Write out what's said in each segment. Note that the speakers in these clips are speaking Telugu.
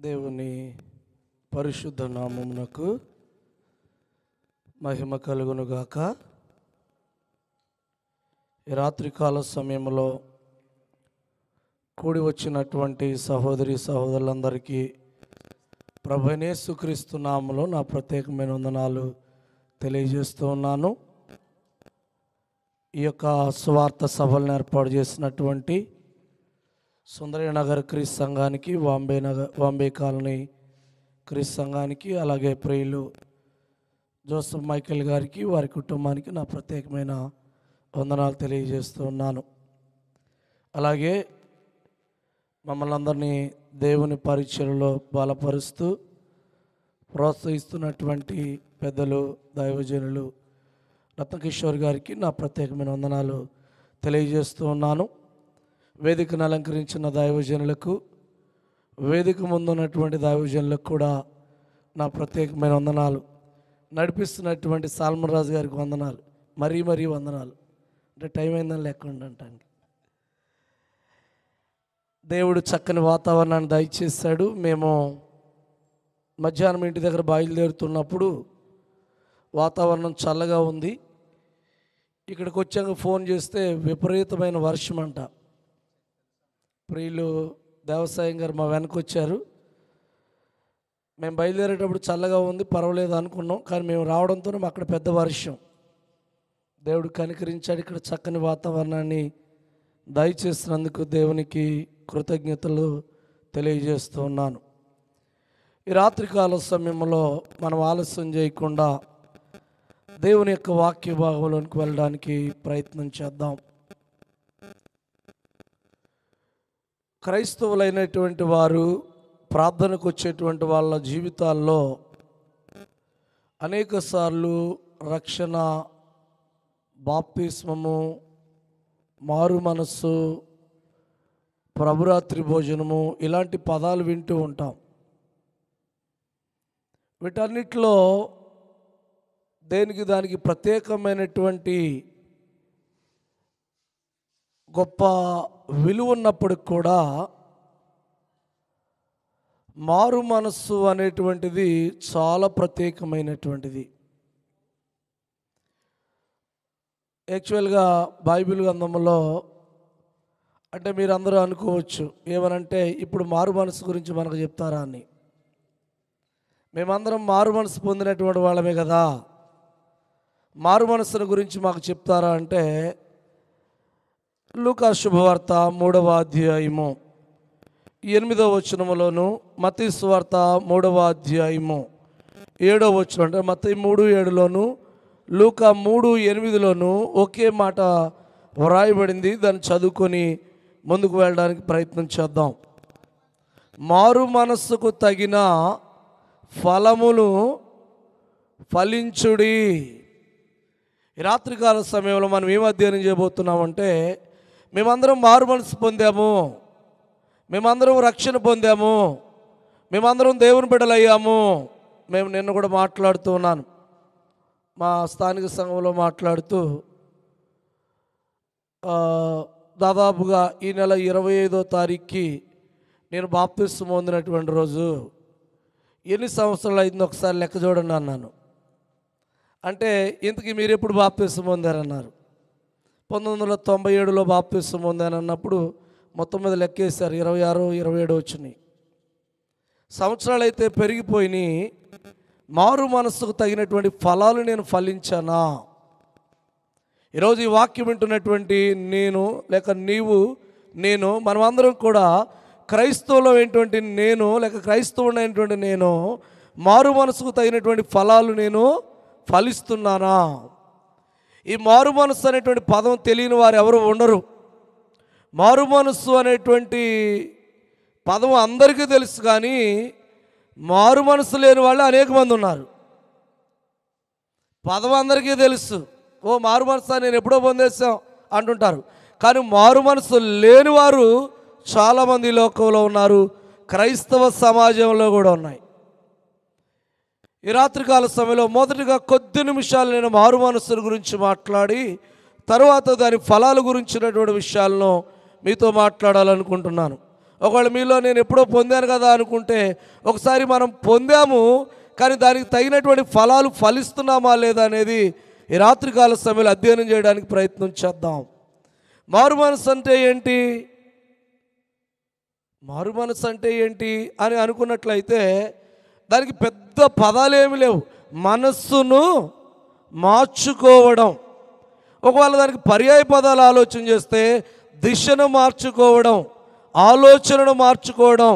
దేవుని పరిశుద్ధ నామమునకు మహిమ కలుగునుగాక. ఈ రాత్రికాల సమయంలో కూడి వచ్చినటువంటి సహోదరి సహోదరులందరికీ ప్రభువైన యేసుక్రీస్తు నామములో నా ప్రత్యేకమైన వందనాలు తెలియజేస్తూ ఉన్నాను. ఈ యొక్క సువార్త సభలను ఏర్పాటు చేసినటువంటి సుందరనగర్ క్రీస్ సంఘానికి, వాంబే కాలనీ క్రీస్ సంఘానికి, అలాగే ప్రియులు జోసెఫ్ మైకేల్ గారికి, వారి కుటుంబానికి నా ప్రత్యేకమైన వందనాలు తెలియజేస్తూ ఉన్నాను. అలాగే మమ్మల్ని అందరినీ దేవుని పరిచయలో బలపరుస్తూ ప్రోత్సహిస్తున్నటువంటి పెద్దలు దైవజనులు రత్నకిషోర్ గారికి నా ప్రత్యేకమైన వందనాలు తెలియజేస్తూ ఉన్నాను. వేదికను అలంకరించిన దైవజనులకు, వేదిక ముందు ఉన్నటువంటి దైవజనులకు కూడా నా ప్రత్యేకమైన వందనాలు. నడిపిస్తున్నటువంటి సాల్మన్ రాజు గారికి వందనాలు, మరీ వందనాలు. అంటే టైం అయిందని లేకుండా అంటాను. దేవుడు చక్కని వాతావరణాన్ని దయచేశాడు. మేము మధ్యాహ్నం ఇంటి దగ్గర బయలుదేరుతున్నప్పుడు వాతావరణం చల్లగా ఉంది. ఇక్కడికి వచ్చాక ఫోన్ చేస్తే విపరీతమైన వర్షం అంట. ప్రియులు దేవసాయం గారు మా వెనక వచ్చారు. మేము బయలుదేరేటప్పుడు చల్లగా ఉంది, పర్వాలేదు అనుకున్నాం. కానీ మేము రావడంతో అక్కడ పెద్ద వర్షం. దేవుడు కనికరించాడు. ఇక్కడ చక్కని వాతావరణాన్ని దయచేసినందుకు దేవునికి కృతజ్ఞతలు తెలియజేస్తూ ఉన్నాను. ఈ రాత్రికాల సమయంలో మనం ఆలస్యం చేయకుండా దేవుని యొక్క వాక్య భాగంలోనికి వెళ్ళడానికి ప్రయత్నం చేద్దాం. క్రైస్తవులైనటువంటి వారు ప్రార్థనకు వచ్చేటువంటి వాళ్ళ జీవితాల్లో అనేక సార్లు రక్షణ, బాప్తిస్మము, మారు మనస్సు, ప్రభురాత్రి భోజనము ఇలాంటి పదాలు వింటూ ఉంటాం. వీటన్నిటిలో దేనికి దానికి ప్రత్యేకమైనటువంటి గొప్ప విలువ ఉన్నప్పటికి కూడా మారు మనస్సు అనేటువంటిది చాలా ప్రత్యేకమైనటువంటిది. యాక్చువల్గా బైబిల్ గ్రంథంలో అంటే మీరందరూ అనుకోవచ్చు ఏమనంటే, ఇప్పుడు మారు మనసు గురించి మనకు చెప్తారా అని. మేమందరం మారు మనసు పొందినటువంటి వాళ్ళమే కదా, మారు మనసుల గురించి మాకు చెప్తారా అంటే, లూకా శుభవార్త 3వ అధ్యాయము 8వ వచనములోను, మత్తయి సువార్త 3వ అధ్యాయము 7వ వచనం, అంటే మత్తయి 3:7లోను, లూకా 3:8లోను ఒకే మాట వ్రాయబడింది. దాన్ని చదువుకొని ముందుకు వెళ్ళడానికి ప్రయత్నం చేద్దాం. మారు మనస్సుకు తగిన ఫలములు ఫలించుడి. ఈ రాత్రికాల సమయంలో మనం ఏం అధ్యయనం చేయబోతున్నామంటే, మేమందరం మారు మనసు పొందాము, మేమందరం రక్షణ పొందాము, మేమందరం దేవుని బిడ్డలయ్యాము. మేము నిన్న కూడా మాట్లాడుతూ ఉన్నాను, మా స్థానిక సంఘంలో మాట్లాడుతూ, దాదాపుగా ఈ నెల 25వ తారీఖుకి నేను బాప్తిస్మం పొందినటువంటి రోజు. ఎన్ని సంవత్సరాలు అయింది ఒకసారి లెక్క చూడండి అన్నాను. అంటే ఇంతకీ మీరు ఎప్పుడు బాప్తిస్మం పొందారన్నారు. 1997లో బాప్తిస్మం పొందానన్నప్పుడు మొత్తం మీద లెక్కేశారు, 26, 27 వచ్చినాయి. సంవత్సరాలు అయితే పెరిగిపోయినాయి. మారు మనస్సుకు తగినటువంటి ఫలాలు నేను ఫలించానా? ఈరోజు ఈ వాక్యం వింటున్నటువంటి నేను, లేక నీవు, నేను, మనమందరం కూడా క్రైస్తవులో ఏంటువంటి నేను, లేక క్రైస్తవుడైనటువంటి నేను, మారు మనసుకు తగినటువంటి ఫలాలు నేను ఫలిస్తున్నానా? ఈ మారు మనస్సు అనేటువంటి పదం తెలియని వారు ఎవరు ఉండరు. మారు మనస్సు అనేటువంటి పదం అందరికీ తెలుసు, కానీ మారు మనస్సు లేని వాళ్ళు అనేక మంది ఉన్నారు. పదం అందరికీ తెలుసు, ఓ మారు మనసు నేను ఎప్పుడో పొందేశాం అంటుంటారు. కానీ మారు మనసు లేని వారు చాలామంది లోకంలో ఉన్నారు, క్రైస్తవ సమాజంలో కూడా ఉన్నాయి. ఈ రాత్రికాల సమయంలో మొదటిగా కొద్ది నిమిషాలు నేను మారు మనస్సుల గురించి మాట్లాడి, తర్వాత దాని ఫలాల గురించినటువంటి విషయాలను మీతో మాట్లాడాలనుకుంటున్నాను. ఒకవేళ మీలో నేను ఎప్పుడో పొందాను కదా అనుకుంటే, ఒకసారి మనం పొందాము కానీ దానికి తగినటువంటి ఫలాలు ఫలిస్తున్నామా లేదా అనేది ఈ రాత్రికాల సమయంలో అధ్యయనం చేయడానికి ప్రయత్నం చేద్దాం. మారు మనసు అంటే ఏంటి, మారు మనసు అంటే ఏంటి అని అనుకున్నట్లయితే దానికి పెద్ద పదాలేమి లేవు. మనస్సును మార్చుకోవడం. ఒకవేళ దానికి పర్యాయ పదాలు ఆలోచన చేస్తే దిశను మార్చుకోవడం, ఆలోచనను మార్చుకోవడం,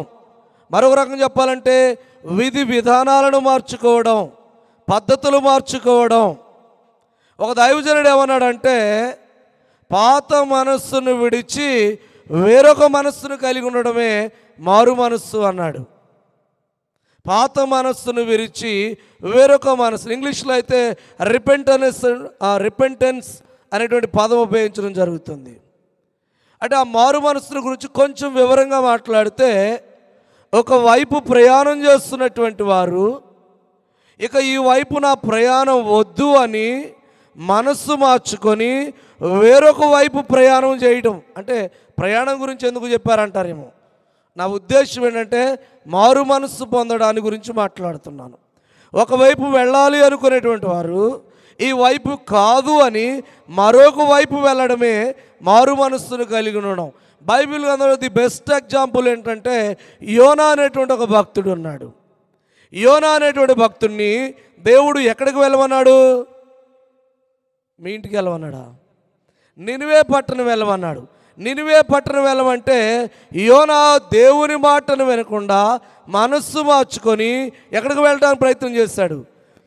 మరొక రకం చెప్పాలంటే విధి విధానాలను మార్చుకోవడం, పద్ధతులు మార్చుకోవడం. ఒక దైవజనుడు ఏమన్నాడంటే, పాత మనస్సును విడిచి వేరొక మనస్సును కలిగి ఉండడమే మారు మనస్సు అన్నాడు. పాత మనస్సును విరిచి వేరొక మనస్సు, ఇంగ్లీష్లో అయితే రిపెంటెన్స్ అనేటువంటి పదం ఉపయోగించడం జరుగుతుంది. అంటే ఆ మారు మనస్సును గురించి కొంచెం వివరంగా మాట్లాడితే, ఒకవైపు ప్రయాణం చేస్తున్నటువంటి వారు ఇక ఈ వైపు నా ప్రయాణం వద్దు అని మనస్సు మార్చుకొని వేరొక వైపు ప్రయాణం చేయడం. అంటే ప్రయాణం గురించి ఎందుకు చెప్పారంటారేమో, నా ఉద్దేశం ఏంటంటే మారు మనస్సు పొందడాన్ని గురించి మాట్లాడుతున్నాను. ఒకవైపు వెళ్ళాలి అనుకునేటువంటి వారు ఈ వైపు కాదు అని మరొక వైపు వెళ్ళడమే మారు మనస్సును కలిగి ఉండడం. బైబిల్ అందులో ది బెస్ట్ ఎగ్జాంపుల్ ఏంటంటే, యోనా అనేటువంటి ఒక భక్తుడు ఉన్నాడు. యోనా అనేటువంటి భక్తుడిని దేవుడు ఎక్కడికి వెళ్ళమన్నాడు? మీ ఇంటికి వెళ్ళమన్నాడా? నినివే పట్టణం వెళ్ళమన్నాడు. నినివే పట్టణం వెళ్ళమంటే యోనా దేవుని మాటను వినకుండా మనస్సు మార్చుకొని ఎక్కడికి వెళ్ళడానికి ప్రయత్నం చేశాడు?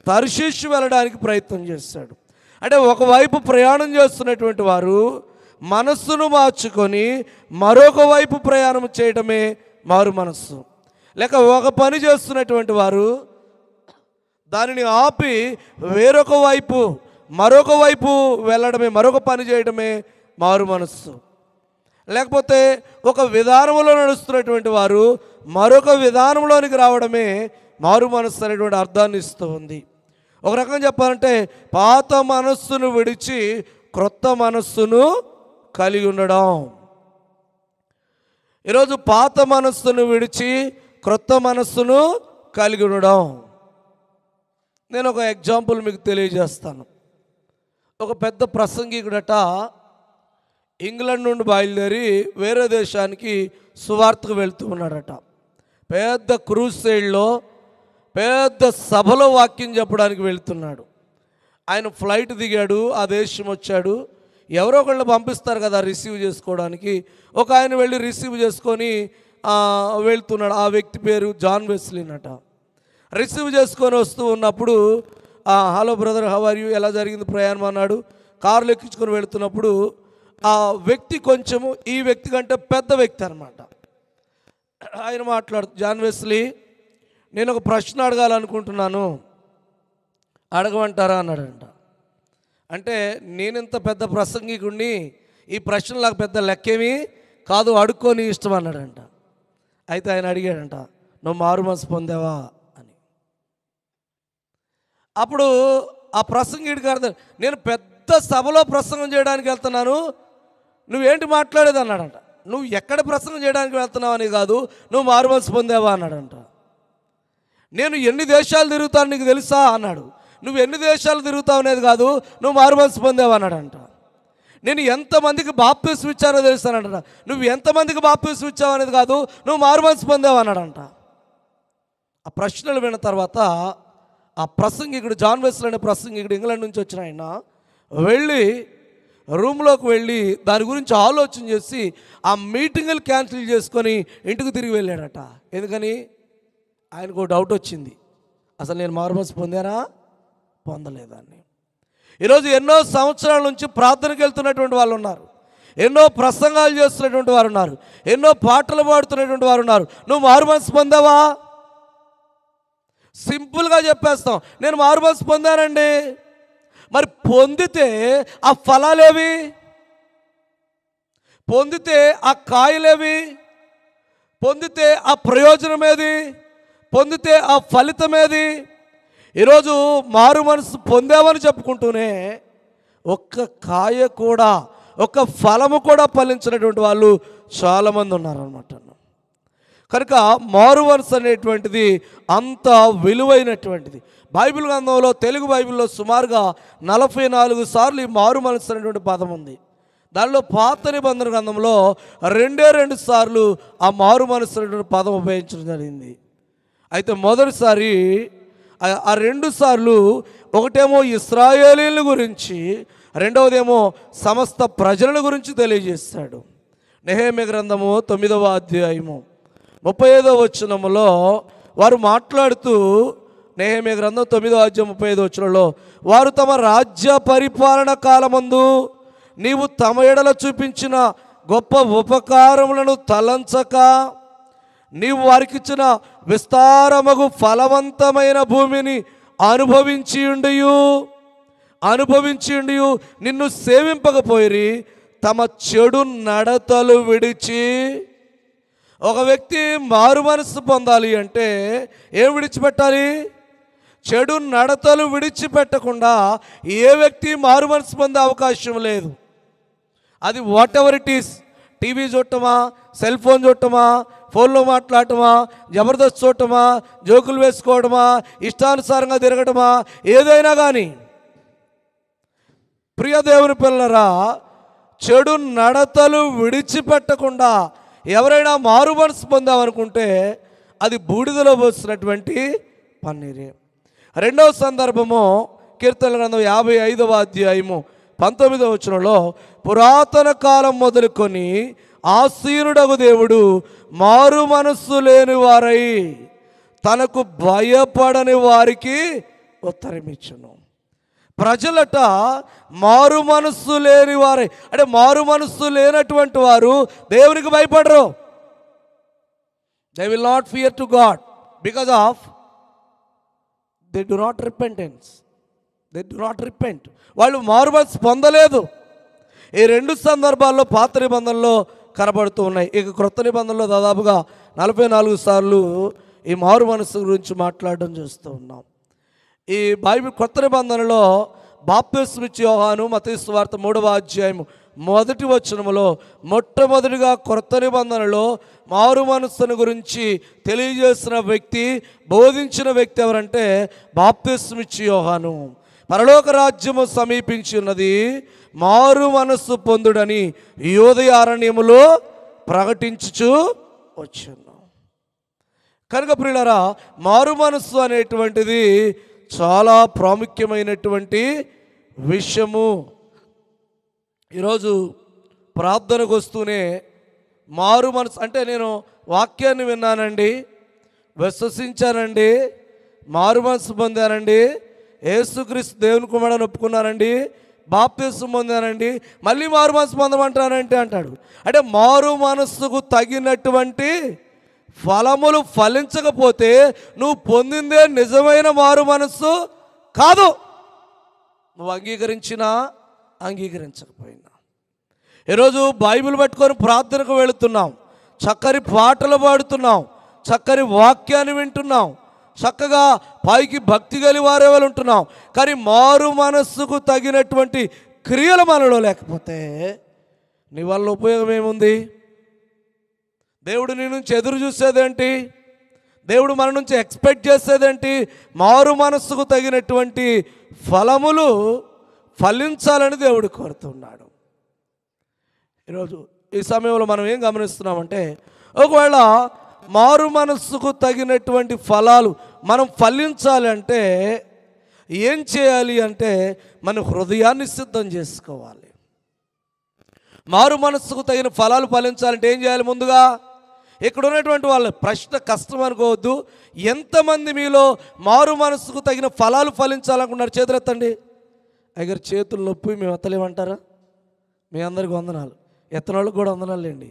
తర్షీషు వెళ్ళడానికి ప్రయత్నం చేశాడు. అంటే ఒకవైపు ప్రయాణం చేస్తున్నటువంటి వారు మనస్సును మార్చుకొని మరొక వైపు ప్రయాణం చేయడమే మారు మనస్సు. లేక ఒక పని చేస్తున్నటువంటి వారు దానిని ఆపి వేరొక వైపు మరొక వైపు వెళ్ళడమే, మరొక పని చేయడమే మారు మనస్సు. లేకపోతే ఒక విధానంలో నడుస్తున్నటువంటి వారు మరొక విధానంలోనికి రావడమే మారు మనస్సు అనేటువంటి అర్థాన్ని ఇస్తూ ఉంది. ఒక రకంగా చెప్పాలంటే పాత మనస్సును విడిచి క్రొత్త మనస్సును కలిగి ఉండడం. ఈరోజు పాత మనస్సును విడిచి క్రొత్త మనస్సును కలిగి ఉండడం. నేను ఒక ఎగ్జాంపుల్ మీకు తెలియజేస్తాను. ఒక పెద్ద ప్రసంగికుడట ఇంగ్లాండ్ నుండి బయలుదేరి వేరే దేశానికి సువార్తకు వెళ్తూ ఉన్నాడట. పెద్ద క్రూసైడ్లో పెద్ద సభలో వాక్యం చెప్పడానికి వెళ్తున్నాడు. ఆయన ఫ్లైట్ దిగాడు, ఆ దేశం వచ్చాడు. ఎవరో ఒకళ్ళు పంపిస్తారు కదా రిసీవ్ చేసుకోవడానికి. ఒక ఆయన వెళ్ళి రిసీవ్ చేసుకొని వెళ్తున్నాడు. ఆ వ్యక్తి పేరు జాన్ వెస్లీ అట. రిసీవ్ చేసుకొని వస్తూ ఉన్నప్పుడు, hello brother, how are you, ఎలా జరిగింది ప్రయాణం అన్నాడు. కారులో ఎక్కించుకొని వెళుతున్నప్పుడు ఆ వ్యక్తి కొంచెము ఈ వ్యక్తి కంటే పెద్ద వ్యక్తి అనమాట. ఆయన జాన్ వెస్లీ, నేను ఒక ప్రశ్న అడగాలనుకుంటున్నాను, అడగమంటారా అన్నాడంట. అంటే నేనెంత పెద్ద ప్రసంగికుడిని, ఈ ప్రశ్న నాకు పెద్ద లెక్కేమీ కాదు, అడుక్కొని ఇష్టం అన్నాడంట. అయితే ఆయన అడిగాడంట, నువ్వు మారు మనసు పొందావా అని. అప్పుడు ఆ ప్రసంగిడికి అర్థం, నేను పెద్ద సభలో ప్రసంగం చేయడానికి వెళ్తున్నాను, నువ్వేంటి మాట్లాడేది అన్నాడంట. నువ్వు ఎక్కడ ప్రసంగం చేయడానికి వెళ్తున్నావు అని కాదు, నువ్వు మారు మనసు పొందావా అన్నాడంట. నేను ఎన్ని దేశాలు తిరుగుతాను నీకు తెలుసా అన్నాడు. నువ్వు ఎన్ని దేశాలు తిరుగుతావు అనేది కాదు, నువ్వు మారు మనసు పొందావా అన్నాడంట. నేను ఎంతమందికి బాప్తిస్మం ఇచ్చానో తెలుస్తానంట. నువ్వు ఎంతమందికి బాప్తిస్మం ఇచ్చావు అనేది కాదు, నువ్వు మారు మనసు పొందావా అన్నాడంట. ఆ ప్రశ్నలు విన్న తర్వాత ఆ ప్రసంగికుడు, జాన్ వెస్లీ అనే ప్రసంగికుడు, ఇంగ్లాండ్ నుంచి వచ్చిన ఆయన వెళ్ళి రూమ్లోకి వెళ్ళి దాని గురించి ఆలోచన చేసి ఆ మీటింగులు క్యాన్సిల్ చేసుకొని ఇంటికి తిరిగి వెళ్ళాడట. ఎందుకని? ఆయనకు డౌట్ వచ్చింది, అసలు నేను మారు మనసు పొందానా పొందలేదని. ఈరోజు ఎన్నో సంవత్సరాల నుంచి ప్రార్థనకు వెళ్తున్నటువంటి వాళ్ళు ఉన్నారు, ఎన్నో ప్రసంగాలు చేస్తున్నటువంటి వారు ఉన్నారు, ఎన్నో పాటలు పాడుతున్నటువంటి వారు ఉన్నారు. నువ్వు మారు మనసు పొందావా? సింపుల్గా చెప్పేస్తాం, నేను మారు మనసు పొందానండి. మరి పొందితే ఆ ఫలాలేవి? పొందితే ఆ కాయలేవి? పొందితే ఆ ప్రయోజనం ఏది? పొందితే ఆ ఫలితం ఏది? ఈరోజు మారు మనసు పొందామని చెప్పుకుంటూనే ఒక్క కాయ కూడా, ఒక్క ఫలము కూడా ఫలించినటువంటి వాళ్ళు చాలామంది ఉన్నారనమాట. కనుక మారు మనసు అనేటువంటిది అంత విలువైనటువంటిది. బైబిల్ గ్రంథంలో, తెలుగు బైబిల్లో సుమారుగా 44 సార్లు ఈ మారు మనసు అనేటువంటి పదం ఉంది. దానిలో పాత నిబంధన గ్రంథంలో 2 సార్లు ఆ మారు మనసు అనేటువంటి పదం ఉపయోగించడం జరిగింది. అయితే మొదటిసారి ఆ 2 సార్లు, ఒకటేమో ఇశ్రాయేలీయుల గురించి, రెండవదేమో సమస్త ప్రజల గురించి తెలియజేస్తాడు. నెహెమ్యా గ్రంథము 9వ అధ్యాయము 35వ వచనములో వారు మాట్లాడుతూ, నెహెమ్యా గ్రంథం 9వ అధ్యాయం 35వ వచనంలో, వారు తమ రాజ్య పరిపాలన కాలమందు నీవు తమ ఎడల చూపించిన గొప్ప ఉపకారములను తలంచక, నీవు వారికిచ్చిన విస్తారమగు ఫలవంతమైన భూమిని అనుభవించి ఉండియు నిన్ను సేవింపకపోయిరి, తమ చెడు నడతలు విడిచి. ఒక వ్యక్తి మారు మనసు పొందాలి అంటే ఏం విడిచిపెట్టాలి? చెడు నడతలు విడిచిపెట్టకుండా ఏ వ్యక్తి మారు మనసు పొందే అవకాశం లేదు. అది whatever it is. TV చూడటమా, సెల్ ఫోన్ చూడటమా, ఫోన్లో మాట్లాడటమా, జబర్దస్త్ చూడటమా, జోకులు వేసుకోవడమా, ఇష్టానుసారంగా తిరగటమా, ఏదైనా కానీ, ప్రియ దేవుని పిల్లరా, చెడు నడతలు విడిచిపెట్టకుండా ఎవరైనా మారు మనసు పొందామనుకుంటే అది బూడిదలో పోసినటువంటి పన్నీరే. రెండవ సందర్భము కీర్తనల గ్రంథం 55వ అధ్యాయము 19వ వచనంలో, పురాతన కాలం మొదలుకొని ఆసీనుడగు దేవుడు మారు మనస్సు లేని వారై తనకు భయపడని వారికి ఉత్తరమిచ్చును. ప్రజలట మారు మనస్సు లేని వారే, అంటే మారు మనస్సు లేనటువంటి వారు దేవునికి భయపడరు. They will not fear to God because of they do not repentance. They do not repent. వాళ్ళు మారు మనసు పొందలేదు. ఈ 2 సందర్భాల్లో పాత నిబంధనలో కనబడుతూ ఉన్నాయి. ఇక క్రొత్త నిబంధనలో దాదాపుగా 44 సార్లు ఈ మారు మనసు గురించి మాట్లాడడం చూస్తూ ఉన్నాం. ఈ బైబిల్ కొత్త నిబంధనలో బాప్తిస్మం ఇచ్చే యోహాను మత్తయి సువార్త 3వ అధ్యాయము 1వ వచనములో మొట్టమొదటిగా కొత్త నిబంధనలో మారు మనస్సును గురించి తెలియజేసిన వ్యక్తి, బోధించిన వ్యక్తి ఎవరంటే బాప్తిస్మం ఇచ్చే యోహాను. పరలోక రాజ్యము సమీపించి ఉన్నది, మారు మనస్సు పొందుడని యోదయ అరణ్యములో ప్రకటించుచు వచ్చున్నాం. కనుక ప్రియులారా, మారు మనస్సు అనేటువంటిది చాలా ప్రాముఖ్యమైనటువంటి విషయము. ఈరోజు ప్రార్థనకు వస్తూనే మారు మనసు అంటే, నేను వాక్యాన్ని విన్నానండి, విశ్వసించానండి, మారు మనసు పొందానండి, యేసుక్రీస్తు దేవుని కుమారుడని ఒప్పుకున్నానండి, బాప్తిస్మం పొందానండి, మళ్ళీ మారు మనసు పొందమంటానంటే అంటాడు. అంటే మారు మనస్సుకు తగినటువంటి ఫలములు ఫలించకపోతే నువ్వు పొందిందే నిజమైన మారు మనస్సు కాదు. నువ్వు అంగీకరించినా అంగీకరించకపోయినా. ఈరోజు బైబిల్ పట్టుకొని ప్రార్థనకు వెళుతున్నాం, చక్కని పాటలు పాడుతున్నాం, చక్కని వాక్యాన్ని వింటున్నాం, చక్కగా పైకి భక్తి గలి వారే వాళ్ళు ఉంటున్నాం. కానీ మారు మనస్సుకు తగినటువంటి క్రియలు మనలో లేకపోతే నీ వల్ల ఉపయోగం ఏముంది? దేవుడు నీ నుంచి ఎదురు చూసేదేంటి? దేవుడు మన నుంచి ఎక్స్పెక్ట్ చేసేదేంటి? మారు మనస్సుకు తగినటువంటి ఫలములు ఫలించాలని దేవుడు కోరుతున్నాడు. ఈరోజు ఈ సమయంలో మనం ఏం గమనిస్తున్నామంటే, ఒకవేళ మారు మనస్సుకు తగినటువంటి ఫలాలు మనం ఫలించాలి అంటే ఏం చేయాలి అంటే, మన హృదయాన్ని సిద్ధం చేసుకోవాలి. మారు మనస్సుకు తగిన ఫలాలు ఫలించాలంటే ఏం చేయాలి? ముందుగా ఇక్కడ ఉన్నటువంటి వాళ్ళ ప్రశ్న కష్టం అనుకోవద్దు. ఎంతమంది మీలో మారు మనస్సుకు తగిన ఫలాలు ఫలించాలనుకున్నారు? చేతులు ఎత్తండి. అయ్యారు చేతులు నొప్పి మేము ఎత్తలేమంటారా? మీ అందరికి వందనాలు, ఎత్తన వాళ్ళకి కూడా వందనాలు లేండి.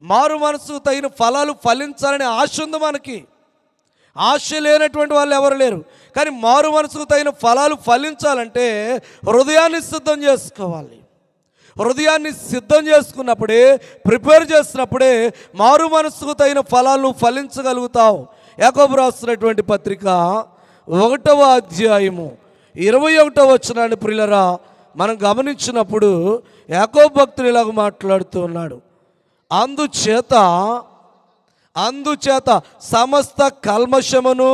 మారు మనస్సుకు తగిన ఫలాలు ఫలించాలనే ఆశ ఉంది మనకి. ఆశ లేనటువంటి వాళ్ళు ఎవరు లేరు. కానీ మారు మనస్సుకు తగిన ఫలాలు ఫలించాలంటే హృదయాన్ని సిద్ధం చేసుకోవాలి. హృదయాన్ని సిద్ధం చేసుకున్నప్పుడే, ప్రిపేర్ చేసినప్పుడే మారు మనస్సుకు తగిన ఫలాలను ఫలించగలుగుతావు. యాకోబు రాస్తున్నటువంటి పత్రిక 1వ అధ్యాయము 21వ వచనాన్ని ప్రియులరా మనం గమనించినప్పుడు యాకోబు భక్తుడు ఇలాగ మాట్లాడుతూ ఉన్నాడు. అందుచేత అందుచేత సమస్త కల్మషమును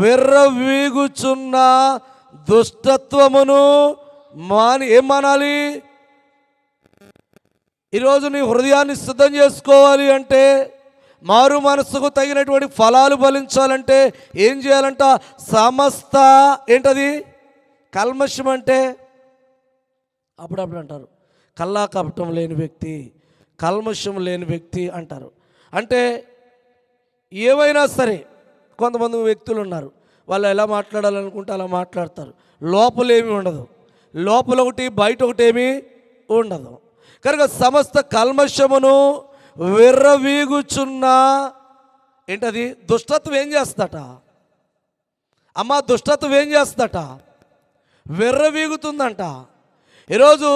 విర్రవీగుచున్న దుష్టత్వమును ఏం మానాలి? ఈరోజు నీ హృదయాన్ని సిద్ధం చేసుకోవాలి అంటే, మారు మనసుకు తగినటువంటి ఫలాలు ఫలించాలంటే ఏం చేయాలంట? సమస్త ఏంటది? కల్మషం అంటే అప్పుడప్పుడు అంటారు కల్లా కపటం లేని వ్యక్తి, కల్మషం లేని వ్యక్తి అంటారు. అంటే ఏమైనా సరే కొంతమంది వ్యక్తులు ఉన్నారు, వాళ్ళు ఎలా మాట్లాడాలనుకుంటే అలా మాట్లాడతారు. లోపలేమీ ఉండదు, లోపల ఒకటి బయట ఒకటేమీ ఉండదు. కనుక సమస్త కల్మషమును విర్రవీగుచున్న ఏంటది? దుష్టత్వం ఏం చేస్తట అమ్మా? దుష్టత్వం ఏం చేస్తట? విర్రవీగుతుందంట. ఈరోజు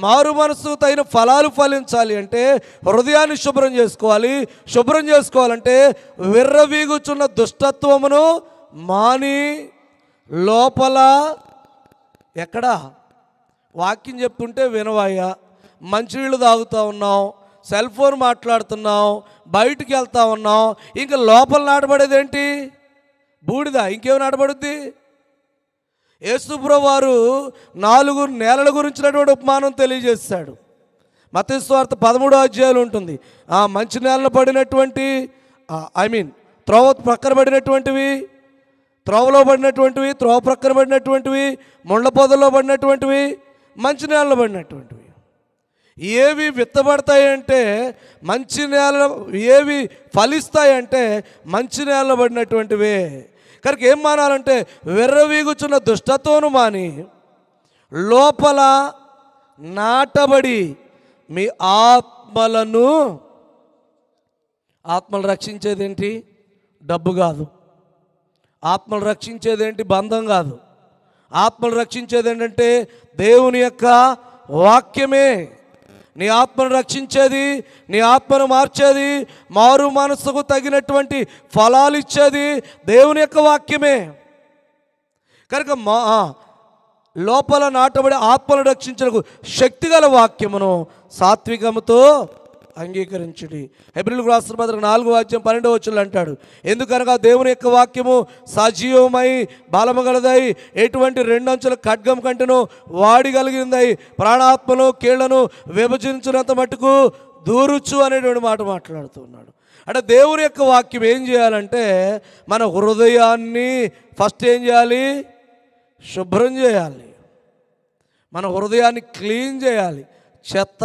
మారు మనసు తగిన ఫలాలు ఫలించాలి అంటే హృదయాన్ని శుభ్రం చేసుకోవాలి. శుభ్రం చేసుకోవాలంటే విర్రవీగుచున్న దుష్టత్వమును మాని లోపల ఎక్కడా? వాక్యం చెప్తుంటే వినవాయ్యా, మంచినీళ్ళు తాగుతూ ఉన్నాం, సెల్ ఫోన్ మాట్లాడుతున్నాం, బయటికి వెళ్తూ ఉన్నాం, ఇంకా లోపల నాటబడేది ఏంటి? బూడిద. ఇంకేమి నాటబడుద్ది? యేసుప్రభువు వారు 4 నేలల గురించినటువంటి ఉపమానం తెలియజేశాడు. మత్తయి సువార్త 13వ అధ్యాయంలో ఉంటుంది. ఆ మంచి నేలలు పడినటువంటి త్రోవ ప్రక్కన పడినటువంటివి, త్రోవలో పడినటువంటివి, త్రోవ ప్రక్కన పడినటువంటివి, ముళ్ళ పొదల్లో పడినటువంటివి, మంచి నేలలో పడినటువంటివి. ఏవి విత్తబడతాయంటే మంచి నేల, ఏవి ఫలిస్తాయంటే మంచి నేలలో పడినటువంటివే. కనుక ఏం మానాలంటే విర్రవీగుచున్న దుష్టత్వమును మాని లోపల నాటబడి మీ ఆత్మలు రక్షించేదేంటి? డబ్బు కాదు. ఆత్మలు రక్షించేదేంటి? బంధం కాదు. ఆత్మలు రక్షించేది ఏంటంటే దేవుని యొక్క వాక్యమే. నీ ఆత్మను రక్షించేది, నీ ఆత్మను మార్చేది, మారు మనసుకు తగినటువంటి ఫలాలు ఇచ్చేది దేవుని యొక్క వాక్యమే. కనుక లోపల నాటబడి ఆత్మను రక్షించడానికి శక్తిగల వాక్యమును సాత్వికముతో అంగీకరించుడి. హెబ్రీయులకు రాసిన పత్రిక 4వ అధ్యాయం 12వ వచనంలో అంటాడు, ఎందుకనగా దేవుని యొక్క వాక్యము సజీవమై బలము గలదై ఎటువంటి 2 అంచుల ఖడ్గం కంటేను వాడిగలిగిందై ప్రాణాత్మను కీళ్లను విభజించినంత మట్టుకు దూరుచు అనేటువంటి మాట మాట్లాడుతున్నాడు. అంటే దేవుని యొక్క వాక్యం ఏం చేయాలంటే మన హృదయాన్ని ఫస్ట్ ఏం చేయాలి? శుభ్రం చేయాలి. మన హృదయాన్ని క్లీన్ చేయాలి. చెత్త,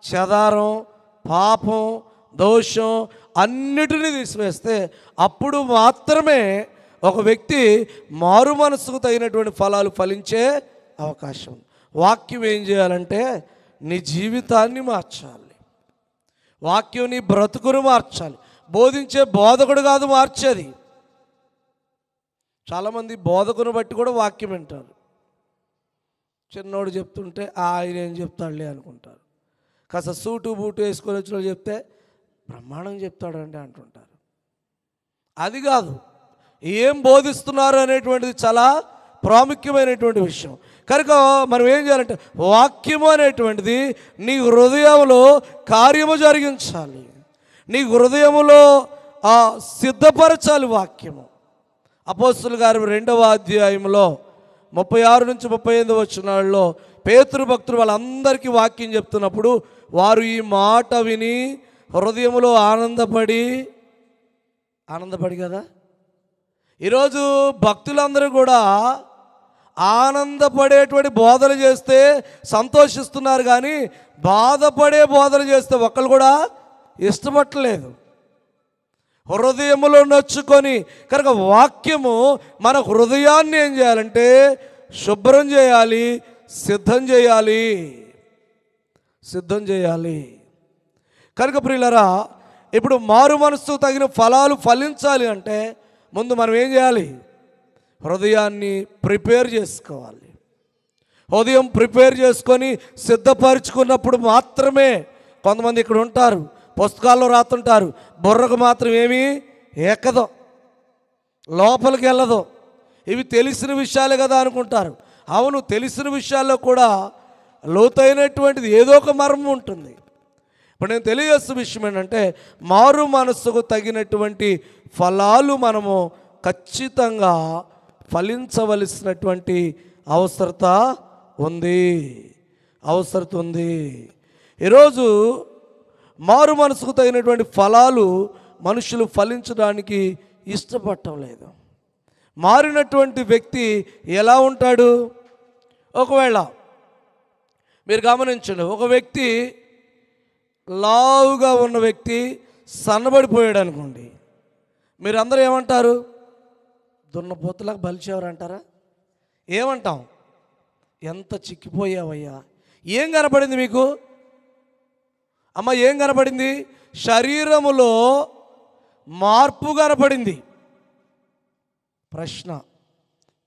చెదారం, పాపం, దోషం అన్నిటినీ తీసివేస్తే అప్పుడు మాత్రమే ఒక వ్యక్తి మారు మనసుకు తగినటువంటి ఫలాలు ఫలించే అవకాశం ఉంది. వాక్యం ఏం చేయాలంటే నీ జీవితాన్ని మార్చాలి. వాక్యం నీ బ్రతుకును మార్చాలి. బోధించే బోధకుడు కాదు మార్చేది. చాలామంది బోధకుని బట్టి కూడా వాక్యం వింటారు. చిన్నోడు చెప్తుంటే ఆయన ఏం చెప్తాడులే అనుకుంటారు. కాస్త సూటు బూటు వేసుకొని వచ్చిన వాళ్ళు చెప్తే బ్రహ్మాండం చెప్తాడండి అంటుంటారు. అది కాదు, ఏం బోధిస్తున్నారు అనేటువంటిది చాలా ప్రాముఖ్యమైనటువంటి విషయం. కనుక మనం ఏం చేయాలంటే వాక్యము అనేటువంటిది నీ హృదయంలో కార్యము జరిగించాలి. నీ హృదయములో సిద్ధపరచాలి వాక్యము. అపోస్తలుల గారి 2వ అధ్యాయంలో 36 నుంచి 38 వచనాల్లో పేతురు భక్తులు వాళ్ళందరికీ వాక్యం చెప్తున్నప్పుడు వారు ఈ మాట విని హృదయములో ఆనందపడి కదా. ఈరోజు భక్తులందరూ కూడా ఆనందపడేటువంటి బోధలు చేస్తే సంతోషిస్తున్నారు, కానీ బాధపడే బోధలు చేస్తే ఒక్కళ్ళు కూడా ఇష్టపడలేదు. హృదయములో నొచ్చుకొని కనుక వాక్యము మన హృదయాన్ని ఏం చేయాలంటే శుభ్రం చేయాలి, సిద్ధం చేయాలి. కనుక ప్రియులరా, ఇప్పుడు మారు మనసు తగిన ఫలాలు ఫలించాలి అంటే ముందు మనం ఏం చేయాలి? హృదయాన్ని ప్రిపేర్ చేసుకోవాలి. హృదయం ప్రిపేర్ చేసుకొని సిద్ధపరచుకున్నప్పుడు మాత్రమే, కొంతమంది ఇక్కడ ఉంటారు పుస్తకాల్లో రాస్తుంటారు, బుర్రకు మాత్రం ఏమీ ఎక్కదో, లోపలికి వెళ్ళదో, ఇవి తెలిసిన విషయాలే కదా అనుకుంటారు. అవును, తెలిసిన విషయాల్లో కూడా లోతైనటువంటిది ఏదో ఒక మర్మం ఉంటుంది. ఇప్పుడు నేను తెలియజేస్తున్న విషయం ఏంటంటే, మారు మనస్సుకు తగినటువంటి ఫలాలు మనము ఖచ్చితంగా ఫలించవలసినటువంటి అవసరత ఉంది. ఈరోజు మారు మనసుకు తగినటువంటి ఫలాలు మనుషులు ఫలించడానికి ఇష్టపడటం లేదు. మారినటువంటి వ్యక్తి ఎలా ఉంటాడు? ఒకవేళ మీరు గమనించండి, ఒక వ్యక్తి లావుగా ఉన్న వ్యక్తి సన్నబడిపోయాడు అనుకోండి, మీరు అందరూ ఏమంటారు? దున్నపోతులకు బలిచేవారు అంటారా? ఏమంటాం? ఎంత చిక్కిపోయావయ్యా. ఏం కనపడింది మీకు? అమ్మ ఏం కనపడింది? శరీరములో మార్పు కనపడింది. ప్రశ్న,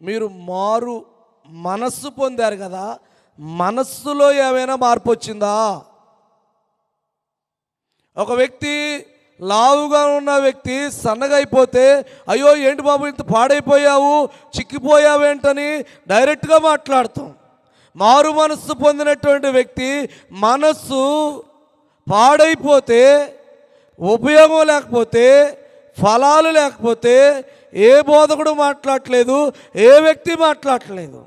మీరు మారు మనస్సు పొందారు కదా, మనస్సులో ఏమైనా మార్పు వచ్చిందా? ఒక వ్యక్తి లావుగా ఉన్న వ్యక్తి సన్నగా అయిపోతే, అయ్యో ఏంటి బాబు ఇంత పాడైపోయావు, చిక్కిపోయావేంటని డైరెక్ట్గా మాట్లాడతాం. మారు మనస్సు పొందినటువంటి వ్యక్తి మనస్సు పాడైపోతే, ఉపయోగం లేకపోతే, ఫలాలు లేకపోతే ఏ బోధకుడు మాట్లాడట్లేదు, ఏ వ్యక్తి మాట్లాడట్లేదు.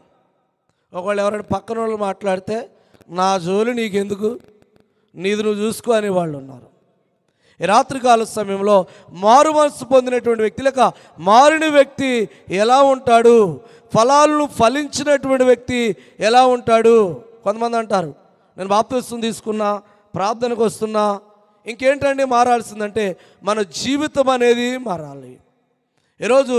ఒకవేళ ఎవరైనా పక్కన వాళ్ళు మాట్లాడితే, నా జోలి నీకెందుకు, నీది నువ్వు చూసుకో అనే వాళ్ళు ఉన్నారు. ఈ రాత్రికాల సమయంలో మారు మనసు పొందినటువంటి వ్యక్తి లేక మారిన వ్యక్తి ఎలా ఉంటాడు? ఫలాలను ఫలించినటువంటి వ్యక్తి ఎలా ఉంటాడు? కొంతమంది అంటారు, నేను బాప్తిస్మం తీసుకున్నా, ప్రార్థనకు వస్తున్నా, ఇంకేంటండి మారాల్సిందంటే మన జీవితం అనేది మారాలి. ఈరోజు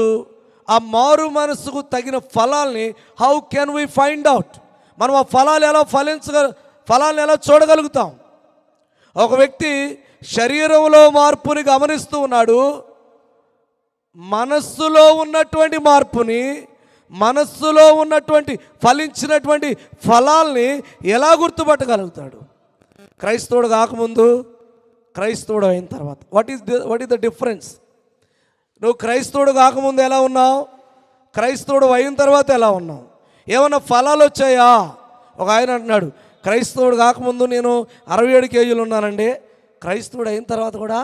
ఆ మారు మనసుకు తగిన ఫలాల్ని how can we find out? మనం ఆ ఫలాలను ఎలా చూడగలుగుతాం? ఒక వ్యక్తి శరీరంలో మార్పుని గమనిస్తూ ఉన్నాడు, మనస్సులో ఉన్నటువంటి మార్పుని, మనస్సులో ఉన్నటువంటి ఫలించినటువంటి ఫలాల్ని ఎలా గుర్తుపట్టగలుగుతాడు? క్రైస్తవుడు కాకముందు, క్రైస్తవుడు అయిన తర్వాత. What is the difference? నువ్వు క్రైస్తవుడు కాకముందు ఎలా ఉన్నావు, క్రైస్తవుడు అయిన తర్వాత ఎలా ఉన్నావు? ఏమన్నా ఫలాలు వచ్చాయా? ఒక ఆయన అంటున్నాడు, క్రైస్తవుడు కాకముందు నేను 67 కేజీలు ఉన్నానండి, క్రైస్తవుడు అయిన తర్వాత కూడా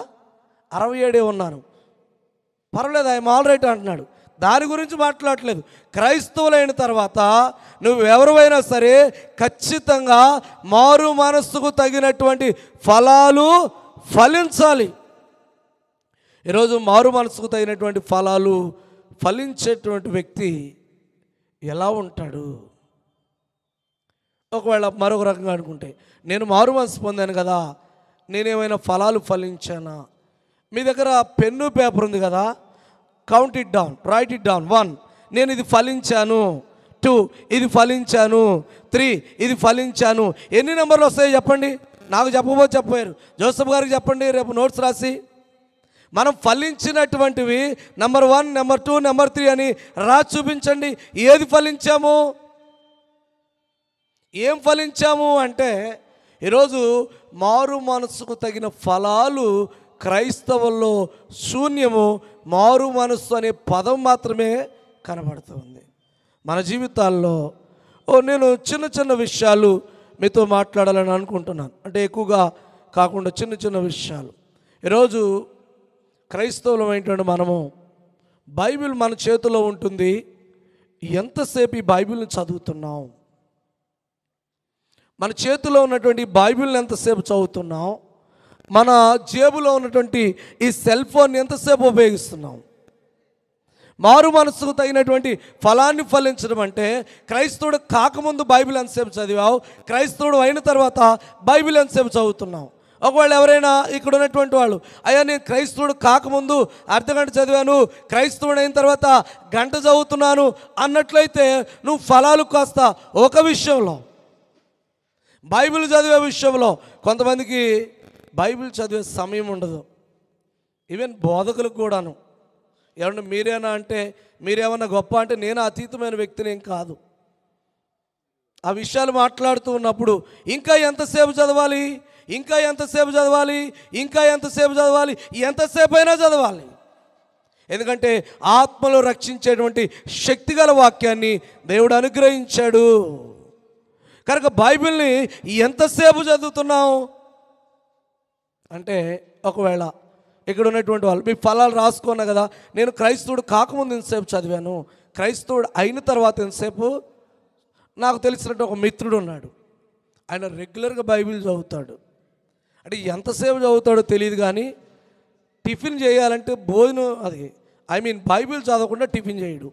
67 ఉన్నాను. పర్వాలేదు, ఐఎమ్ ఆల్ రైట్ అంటున్నాడు. దాని గురించి మాట్లాడట్లేదు. క్రైస్తవులైన తర్వాత నువ్వు ఎవరివైనా సరే ఖచ్చితంగా మారు మనస్సుకు తగినటువంటి ఫలాలు ఫలించాలి. ఈరోజు మారు మనస్సుకు తగినటువంటి ఫలాలు ఫలించేటువంటి వ్యక్తి ఎలా ఉంటాడు? ఒకవేళ మరొక రకంగా అనుకుంటే, నేను మారు మనసు పొందాను కదా, నేనేమైనా ఫలాలు ఫలించానా? మీ దగ్గర పెన్ను పేపర్ ఉంది కదా, count it down, right it down. 1, నేను ఇది ఫలించాను. 2, ఇది ఫలించాను. 3, ఇది ఫలించాను. ఎన్ని నెంబర్లు వస్తాయో చెప్పండి. నాకు చెప్పబోతే చెప్పారు, జోసఫ్ గారికి చెప్పండి రేపు నోట్స్ రాసి. మనం ఫలించినటువంటివి నెంబర్ 1, నెంబర్ 2, నెంబర్ 3 అని రాసి చూపించండి. ఏది ఫలించాము, ఏం ఫలించాము అంటే, ఈరోజు మారు మనస్సుకు తగిన ఫలాలు క్రైస్తవుల్లో శూన్యము. మారు మనస్సు అనే పదం మాత్రమే కనబడుతుంది మన జీవితాల్లో. నేను చిన్న చిన్న విషయాలు మీతో మాట్లాడాలని అనుకుంటున్నాను. అంటే ఎక్కువగా కాకుండా చిన్న చిన్న విషయాలు. ఈరోజు క్రైస్తవులం ఏంటంటే, మనము బైబిల్ మన చేతిలో ఉంటుంది. ఎంతసేపు ఈ బైబిల్ని చదువుతున్నాం? మన చేతిలో ఉన్నటువంటి బైబిల్ని ఎంతసేపు చదువుతున్నాం? మన జేబులో ఉన్నటువంటి ఈ సెల్ ఫోన్ ఎంతసేపు ఉపయోగిస్తున్నాం? మారు మనసుకు తగినటువంటి ఫలాన్ని ఫలించడం అంటే, క్రైస్తవుడు కాకముందు బైబిల్ ఎంతసేపు చదివావు, క్రైస్తవుడు అయిన తర్వాత బైబిల్ ఎంతసేపు చదువుతున్నావు? ఒకవేళ ఎవరైనా ఇక్కడ ఉన్నటువంటి వాళ్ళు, అయ్యా నేను క్రైస్తవుడు కాకముందు అర్ధగంట చదివాను, క్రైస్తవుడు అయిన తర్వాత గంట చదువుతున్నాను అన్నట్లయితే నువ్వు ఫలాలు కాస్త ఒక విషయంలో, బైబిల్ చదివే విషయంలో, కొంతమందికి బైబిల్ చదివే సమయం ఉండదు. ఈవెన్ బోధకులకు కూడాను. ఏమన్నా మీరేనా అంటే, మీరేమన్నా గొప్ప అంటే, నేను అతీతమైన వ్యక్తిని ఏం కాదు. ఆ విషయాలు మాట్లాడుతూ ఉన్నప్పుడు ఇంకా ఎంతసేపు చదవాలి, ఇంకా ఎంతసేపు చదవాలి, ఇంకా ఎంతసేపు చదవాలి, ఎంతసేపు అయినా చదవాలి. ఎందుకంటే ఆత్మలో రక్షించేటువంటి శక్తిగల వాక్యాన్ని దేవుడు అనుగ్రహించాడు కనుక బైబిల్ని ఎంతసేపు చదువుతున్నావు? అంటే ఒకవేళ ఇక్కడ ఉన్నటువంటి వాళ్ళు మీ ఫలాలు రాసుకున్నా కదా, నేను క్రైస్తవుడు కాకముందు ఎంతసేపు చదివాను, క్రైస్తవుడు అయిన తర్వాత ఎంతసేపు. నాకు తెలిసినట్టు ఒక మిత్రుడు ఉన్నాడు, ఆయన రెగ్యులర్గా బైబిల్ చదువుతాడు. అంటే ఎంతసేపు చదువుతాడో తెలియదు కానీ టిఫిన్ చేయాలంటే భోజనం బైబిల్ చదవకుండా టిఫిన్ చేయడు.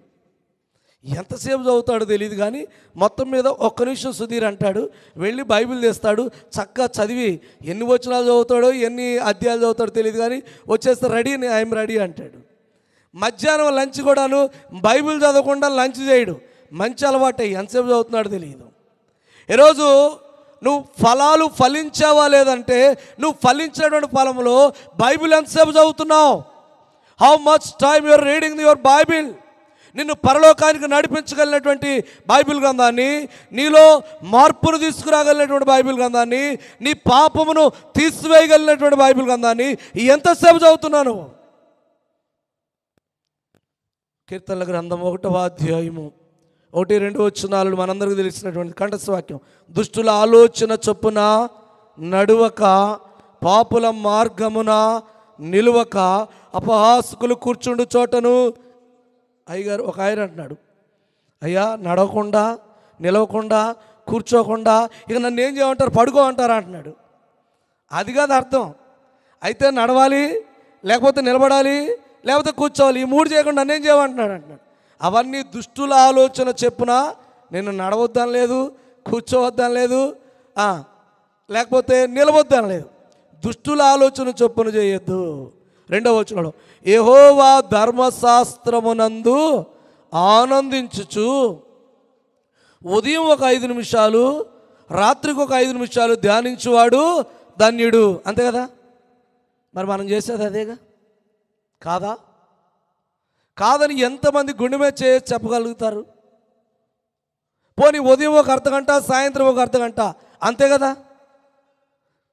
ఎంతసేపు చదువుతాడో తెలియదు కానీ మొత్తం మీద ఒక్క నిమిషం సుధీర్ అంటాడు, వెళ్ళి బైబిల్ తెస్తాడు, చక్కగా చదివి ఎన్ని వచనాలు చదువుతాడో ఎన్ని అధ్యాయాలు చదువుతాడో తెలియదు కానీ వచ్చేస్తే రెడీ, ఐఎమ్ రెడీ అంటాడు. మధ్యాహ్నం లంచ్ కూడాను బైబిల్ చదవకుండా లంచ్ చేయడు. మంచి అలవాటే, ఎంతసేపు చదువుతున్నాడో తెలియదు. ఈరోజు నువ్వు ఫలాలు ఫలించావా లేదంటే నువ్వు ఫలించినటువంటి ఫలంలో బైబిల్ ఎంతసేపు చదువుతున్నావు? How much time you are reading your Bible? నిన్ను పరలోకానికి నడిపించగలిగినటువంటి బైబిల్ గ్రంథాన్ని, నీలో మార్పును తీసుకురాగలిగినటువంటి బైబిల్ గ్రంథాన్ని, నీ పాపమును తీసివేయగలిగినటువంటి బైబిల్ గ్రంథాన్ని ఎంతసేపు చదువుతున్నాను? కీర్తనల గ్రంథం 1వ అధ్యాయము 1-2 వచనాలు మనందరికీ తెలిసినటువంటి కంఠస్థవాక్యం. దుష్టుల ఆలోచన చొప్పున నడువక, పాపుల మార్గమున నిలువక, అపహాసకులు కూర్చుండు చోటను. అయ్యగారు ఒక ఆయన అంటున్నాడు, అయ్యా నడవకుండా, నిలవకుండా, కూర్చోకుండా ఇక నన్ను ఏం చేయమంటారు, పడుకో అంటారా అంటున్నాడు. అది కాదు అర్థం. అయితే నడవాలి, లేకపోతే నిలబడాలి, లేకపోతే కూర్చోవాలి, ఈ 3 చేయకుండా నన్ను ఏం చేయమంటున్నాడు అంటున్నాడు. అవన్నీ దుష్టుల ఆలోచన చెప్పున నేను నడవద్దని లేదు, కూర్చోవద్దని లేదు, లేకపోతే నిలవద్దని లేదు. దుష్టుల ఆలోచన చొప్పున చేయొద్దు. 2వ వచనంలో యెహోవా ధర్మశాస్త్రమునందు ఆనందించుచు ఉదయం ఒక 5 నిమిషాలు, రాత్రికి ఒక 5 నిమిషాలు ధ్యానించువాడు ధన్యుడు. అంతే కదా? మరి మనం చేసేది అదేగా కాదా? కాదని ఎంతమంది గుండె మీద చెప్పగలుగుతారు? పోనీ ఉదయం ఒక అర్ధగంట, సాయంత్రం ఒక అర్ధగంట, అంతే కదా?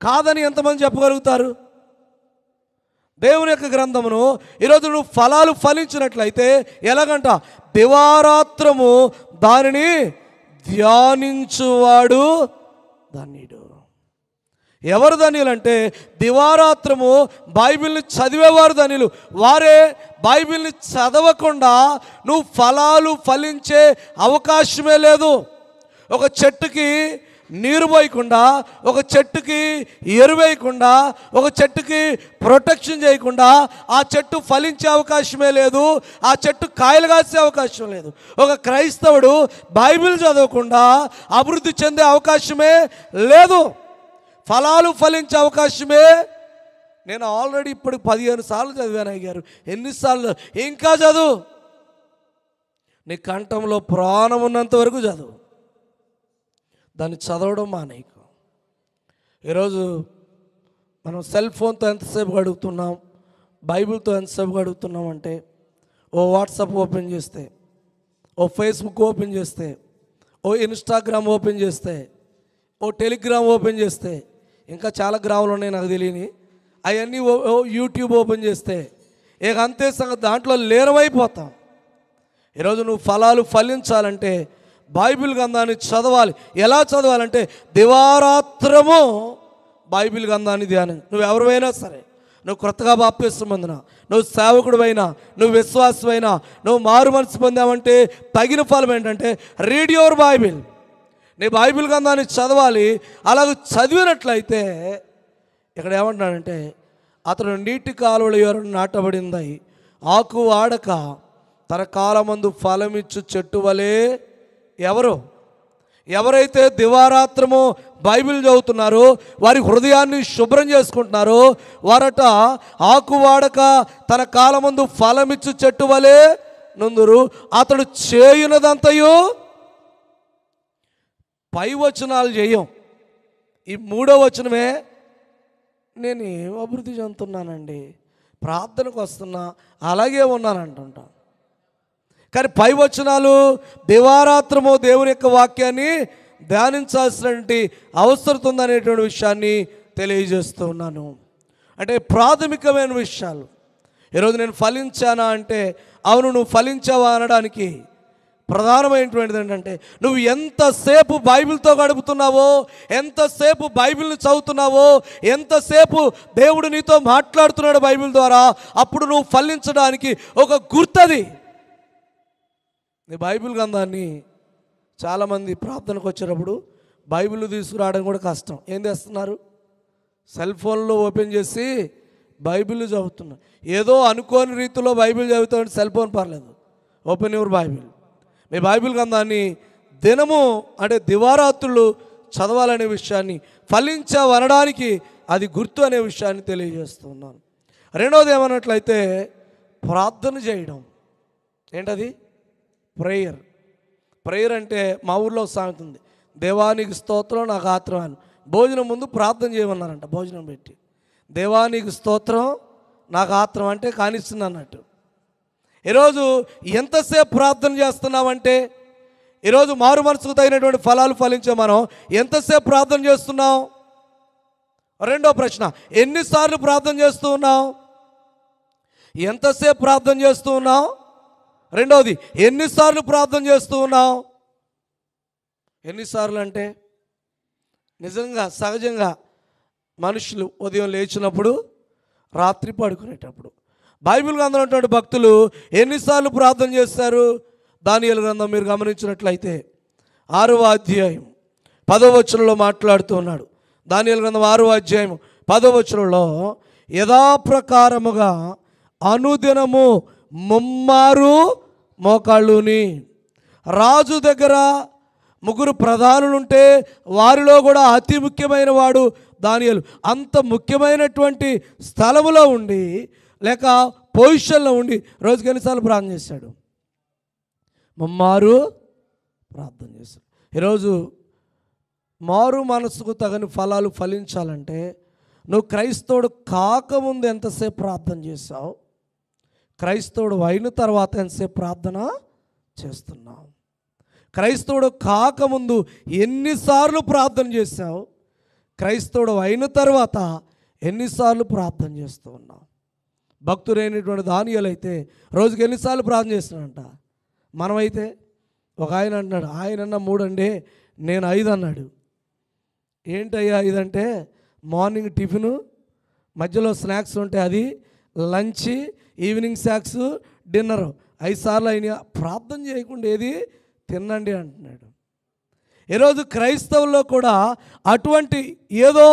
కాదని ఎంతమంది చెప్పగలుగుతారు? దేవుని యొక్క గ్రంథమును ఈరోజు నువ్వు ఫలాలు ఫలించినట్లయితే ఎలాగంట, దివారాత్రము దానిని ధ్యానించువాడు ధన్యుడు. ఎవరు ధన్యులు అంటే దివారాత్రము బైబిల్ని చదివేవారు ధన్యులు. వారే బైబిల్ని చదవకుండా నువ్వు ఫలాలు ఫలించే అవకాశమే లేదు. ఒక చెట్టుకి నీరు పోయకుండా, ఒక చెట్టుకి ఎరువేయకుండా, ఒక చెట్టుకి ప్రొటెక్షన్ చేయకుండా ఆ చెట్టు ఫలించే అవకాశమే లేదు, ఆ చెట్టు కాయలు కాసే అవకాశం లేదు. ఒక క్రైస్తవుడు బైబిల్ చదవకుండా అభివృద్ధి చెందే అవకాశమే లేదు, ఫలాలు ఫలించే అవకాశమే. నేను ఆల్రెడీ ఇప్పుడు 15 సార్లు చదివాను అయ్యారు. ఎన్నిసార్లు? ఇంకా చదువు, నీ కంఠంలో ప్రాణం ఉన్నంత వరకు చదువు, దాన్ని చదవడం మానేయకు. ఈరోజు మనం సెల్ ఫోన్తో ఎంతసేపు గడుపుతున్నాం, బైబిల్తో ఎంతసేపు గడుపుతున్నాం అంటే, ఓ వాట్సాప్ ఓపెన్ చేస్తే, ఓ ఫేస్బుక్ ఓపెన్ చేస్తే, ఓ ఇన్స్టాగ్రామ్ ఓపెన్ చేస్తే, ఓ టెలిగ్రామ్ ఓపెన్ చేస్తే, ఇంకా చాలా గ్రాములు ఉన్నాయి నాకు తెలియని, అవన్నీ యూట్యూబ్ ఓపెన్ చేస్తే ఇక అంతే సంగతి, దాంట్లో లీనమైపోతాం. ఈరోజు నువ్వు ఫలాలు ఫలించాలంటే బైబిల్ గ్రంథాన్ని చదవాలి. ఎలా చదవాలంటే దివారాత్రము బైబిల్ గ్రంథాన్ని ధ్యానం. నువ్వు ఎవరివైనా సరే, నువ్వు క్రొత్తగా బాప్తిస్మం పొందినా, నువ్వు సేవకుడివైనా, నువ్వు విశ్వాసమైనా, నువ్వు మారు మనసు పొందామంటే తగిన ఫలం ఏంటంటే రీడ్ యువర్ బైబిల్. నీ బైబిల్ గ్రంథాన్ని చదవాలి. అలాగ చదివినట్లయితే ఇక్కడ ఏమంటున్నాడంటే, అతడు నీటి కాలువల యొర నాటబడిందై ఆకు ఆడక తన కాలమందు ఫలమిచ్చు చెట్టు వలె. ఎవరైతే దివారాత్రము బైబిల్ చదువుతున్నారో, వారి హృదయాన్ని శుభ్రం చేసుకుంటున్నారో, వారట ఆకు వాడక తన కాలమందు ఫలమిచ్చు చెట్టు వలె నుందురు. అతడు చేయునదంతయు, పై వచనాలు చేయం, ఈ 3వ వచనమే, నేను ఏం అభివృద్ధి చెందుతున్నానండి, ప్రార్థనకు వస్తున్నా, అలాగే ఉన్నానంటుంటాను. కానీ పై వచనాలు దివారాత్రము దేవుని యొక్క వాక్యాన్ని ధ్యానించాల్సినటువంటి అవసరం ఉందనేటువంటి విషయాన్ని తెలియజేస్తూ ఉన్నాను. అంటే ప్రాథమికమైన విషయాలు. ఈరోజు నేను ఫలించానా అంటే, అవును నువ్వు ఫలించావా అనడానికి ప్రధానమైనటువంటిది ఏంటంటే నువ్వు ఎంతసేపు బైబిల్తో గడుపుతున్నావో, ఎంతసేపు బైబిల్ని చదువుతున్నావో, ఎంతసేపు దేవుడు నీతో మాట్లాడుతున్నాడు బైబిల్ ద్వారా, అప్పుడు నువ్వు ఫలించడానికి ఒక గుర్తది. నీ బైబిల్ గ్రంథాన్ని చాలామంది ప్రార్థనకు వచ్చేటప్పుడు బైబిల్ తీసుకురావడం కూడా కష్టం. ఏం చేస్తున్నారు? సెల్ ఫోన్లో ఓపెన్ చేసి బైబిల్ చదువుతున్నారు. ఏదో అనుకోని రీతిలో బైబిల్ చదువుతామంటే సెల్ ఫోన్ పర్లేదు, open your Bible. Me Bible గ్రంథాన్ని దినము అంటే దివారాత్రులు చదవాలనే విషయాన్ని, ఫలించవనడానికి అది గుర్తు అనే విషయాన్ని తెలియజేస్తున్నాను. రెండవది ఏమన్నట్లయితే ప్రార్థన చేయడం. ఏంటది? ప్రేయర్. ప్రేయర్ అంటే మా ఊర్లో సామెత ఉంది, దేవానికి స్తోత్రం నాకు ఆత్రం అని. భోజనం ముందు ప్రార్థన చేయమన్నారంట. భోజనం పెట్టి దేవానికి స్తోత్రం నాకు ఆత్రం అంటే కానిస్తుంది అన్నట్టు. ఈరోజు ఎంతసేపు ప్రార్థన చేస్తున్నామంటే, ఈరోజు మారు మనసుకు తగినటువంటి ఫలాలు ఫలించే మనం ఎంతసేపు ప్రార్థన చేస్తున్నాం? రెండో ప్రశ్న, ఎన్నిసార్లు ప్రార్థన చేస్తూ ఉన్నాం? ఎంతసేపు ప్రార్థన చేస్తూ ఉన్నాం? రెండవది, ఎన్నిసార్లు ప్రార్థన చేస్తూ ఉన్నాం? ఎన్నిసార్లు అంటే నిజంగా సహజంగా మనుషులు ఉదయం లేచినప్పుడు, రాత్రి పడుకునేటప్పుడు, బైబిల్ గ్రంథంలో ఉన్నటువంటి భక్తులు ఎన్నిసార్లు ప్రార్థన చేస్తారు? దానియేలు గ్రంథం మీరు గమనించినట్లయితే 6వ అధ్యాయం 10వ వచనంలో మాట్లాడుతూ ఉన్నాడు. దానియేలు గ్రంథం 6వ అధ్యాయం 10వ వచనంలో యథాప్రకారముగా అనుదినము ముమ్మారు మోకాళ్ళుని. రాజు దగ్గర 3 ప్రధానులుంటే వారిలో కూడా అతి ముఖ్యమైన వాడు దానియేలు. అంత ముఖ్యమైనటువంటి స్థలములో ఉండి లేక పొజిషన్లో ఉండి రోజుకి ఎన్నిసార్లు ప్రార్థన చేశాడు? ముమ్మారు ప్రార్థన చేశాడు. ఈరోజు మారు మనసుకు తగని ఫలాలు ఫలించాలంటే నువ్వు క్రైస్తవుడు కాకముందు ఎంతసేపు ప్రార్థన చేశావు? క్రైస్తవుడు అయిన తర్వాత ఎంతసేపు ప్రార్థన చేస్తున్నావు? క్రైస్తవుడు కాకముందు ఎన్నిసార్లు ప్రార్థన చేశావు? క్రైస్తవుడు అయిన తర్వాత ఎన్నిసార్లు ప్రార్థన చేస్తూ ఉన్నావు? భక్తుడైనటువంటి దానియేలు అయితే రోజుకి ఎన్నిసార్లు ప్రార్థన చేస్తున్నాడంట. మనమైతే ఒక ఆయన అంటున్నాడు, ఆయన 3 అండి, నేను 5 అన్నాడు. ఏంటయ్యా 5 అంటే మార్నింగ్ టిఫిను, మధ్యలో స్నాక్స్ ఉంటే అది, లంచ్, ఈవినింగ్ స్నాక్స్, డిన్నరు 5 సార్లు అయినా ప్రార్థన చేయకుండా ఏది తినండి అంటున్నాడు. ఈరోజు క్రైస్తవుల్లో కూడా అటువంటి ఏదో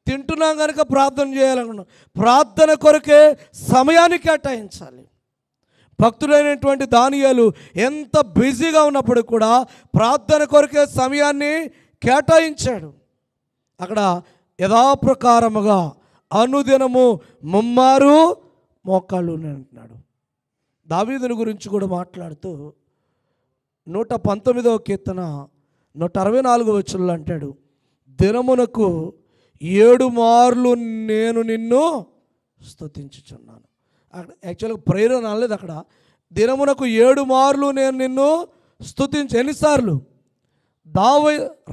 తింటున్నాం కనుక ప్రార్థన చేయాలనుకున్నాం. ప్రార్థన కొరకే సమయాన్ని కేటాయించాలి. భక్తుడైనటువంటి దానియేలు ఎంత బిజీగా ఉన్నప్పుడు కూడా ప్రార్థన కొరకే సమయాన్ని కేటాయించాడు. అక్కడ యథాప్రకారముగా అనుదినము ముమ్మారు మోకాళ్ళు అంటున్నాడు. దావీదుని గురించి కూడా మాట్లాడుతూ 119వ కీర్తన 164వ వచనంలో అంటాడు, దినమునకు 7 మార్లు నేను నిన్ను స్తుతించుచున్నాను. అక్కడ యాక్చువల్గా ప్రేయర్ అనలేదు, అక్కడ దినమునకు 7 మార్లు నేను నిన్ను ఎన్నిసార్లు?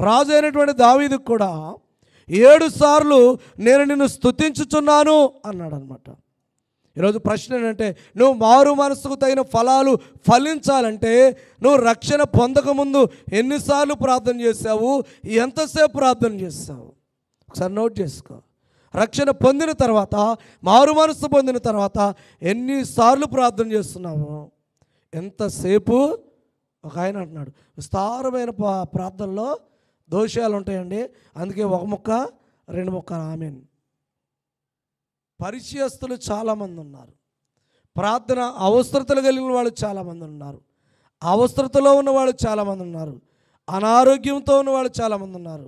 రాజు అయినటువంటి దావీదుకు కూడా 7 సార్లు నేను నిన్ను స్తుతించుచున్నాను అన్నాడు అనమాట. ఈరోజు ప్రశ్న ఏంటంటే, నువ్వు మారు మనసుకు తగిన ఫలాలు ఫలించాలంటే నువ్వు రక్షణ పొందకముందు ఎన్నిసార్లు ప్రార్థన చేశావు? ఎంతసేపు ప్రార్థన చేస్తావు? ఒకసారి నోట్ చేసుకో. రక్షణ పొందిన తర్వాత, మారు మనసు పొందిన తర్వాత ఎన్నిసార్లు ప్రార్థన చేస్తున్నావు? ఎంతసేపు? ఒక ఆయన అంటున్నాడు, విస్తారమైన ప్రార్థనలో దోషాలు ఉంటాయండి, అందుకే 1 ముక్క 2 ముక్కలు ఆమేన్. పరిచయస్తులు చాలామంది ఉన్నారు, ప్రార్థన అవసరతలు కలిగిన వాళ్ళు చాలామంది ఉన్నారు, అవసరతలో ఉన్నవాళ్ళు చాలామంది ఉన్నారు, అనారోగ్యంతో ఉన్నవాళ్ళు చాలామంది ఉన్నారు.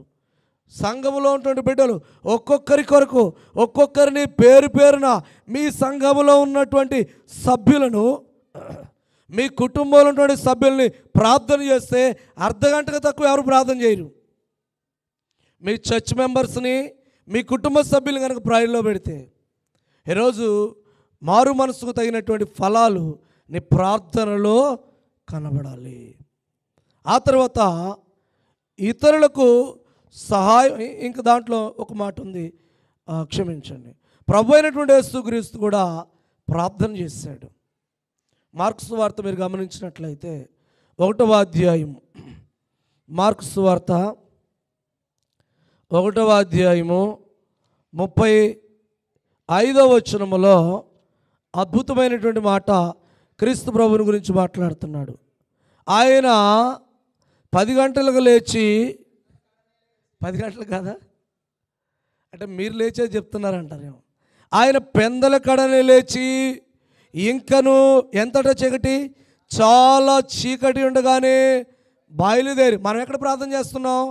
సంఘములో ఉన్నటువంటి బిడ్డలు ఒక్కొక్కరి కొరకు ఒక్కొక్కరిని పేరు పేరున మీ సంఘములో ఉన్నటువంటి సభ్యులను, మీ కుటుంబంలో ఉన్నటువంటి సభ్యుల్ని ప్రార్థన చేస్తే అర్ధగంటకు తక్కువ ఎవరు ప్రార్థన చేయరు. మీ చర్చ్ మెంబర్స్ని, మీ కుటుంబ సభ్యులు కనుక ప్రాయంలో పెడితే ఈరోజు మారు మనసుకు తగినటువంటి ఫలాలు నీ ప్రార్థనలో కనబడాలి. ఆ తర్వాత ఇతరులకు సహాయం. ఇంక దాంట్లో ఒక మాట ఉంది, క్షమించండి, ప్రభు అయినటువంటి యేసుక్రీస్తు కూడా ప్రార్థన చేశాడు. మార్కు సువార్త మీరు గమనించినట్లయితే 1వ అధ్యాయం, మార్కు సువార్త 1వ అధ్యాయము 35వ వచనములో అద్భుతమైనటువంటి మాట క్రీస్తు ప్రభువుని గురించి మాట్లాడుతున్నాడు. ఆయన 10 గంటలకు లేచి, 10 గంటలు కాదా అంటే మీరు లేచే చెప్తున్నారంటారేమో. ఆయన పెందల కడనే లేచి, ఇంకను ఎంతట చీకటి, చాలా చీకటి ఉండగానే బయలుదేరి. మనం ఎక్కడ ప్రార్థన చేస్తున్నాం?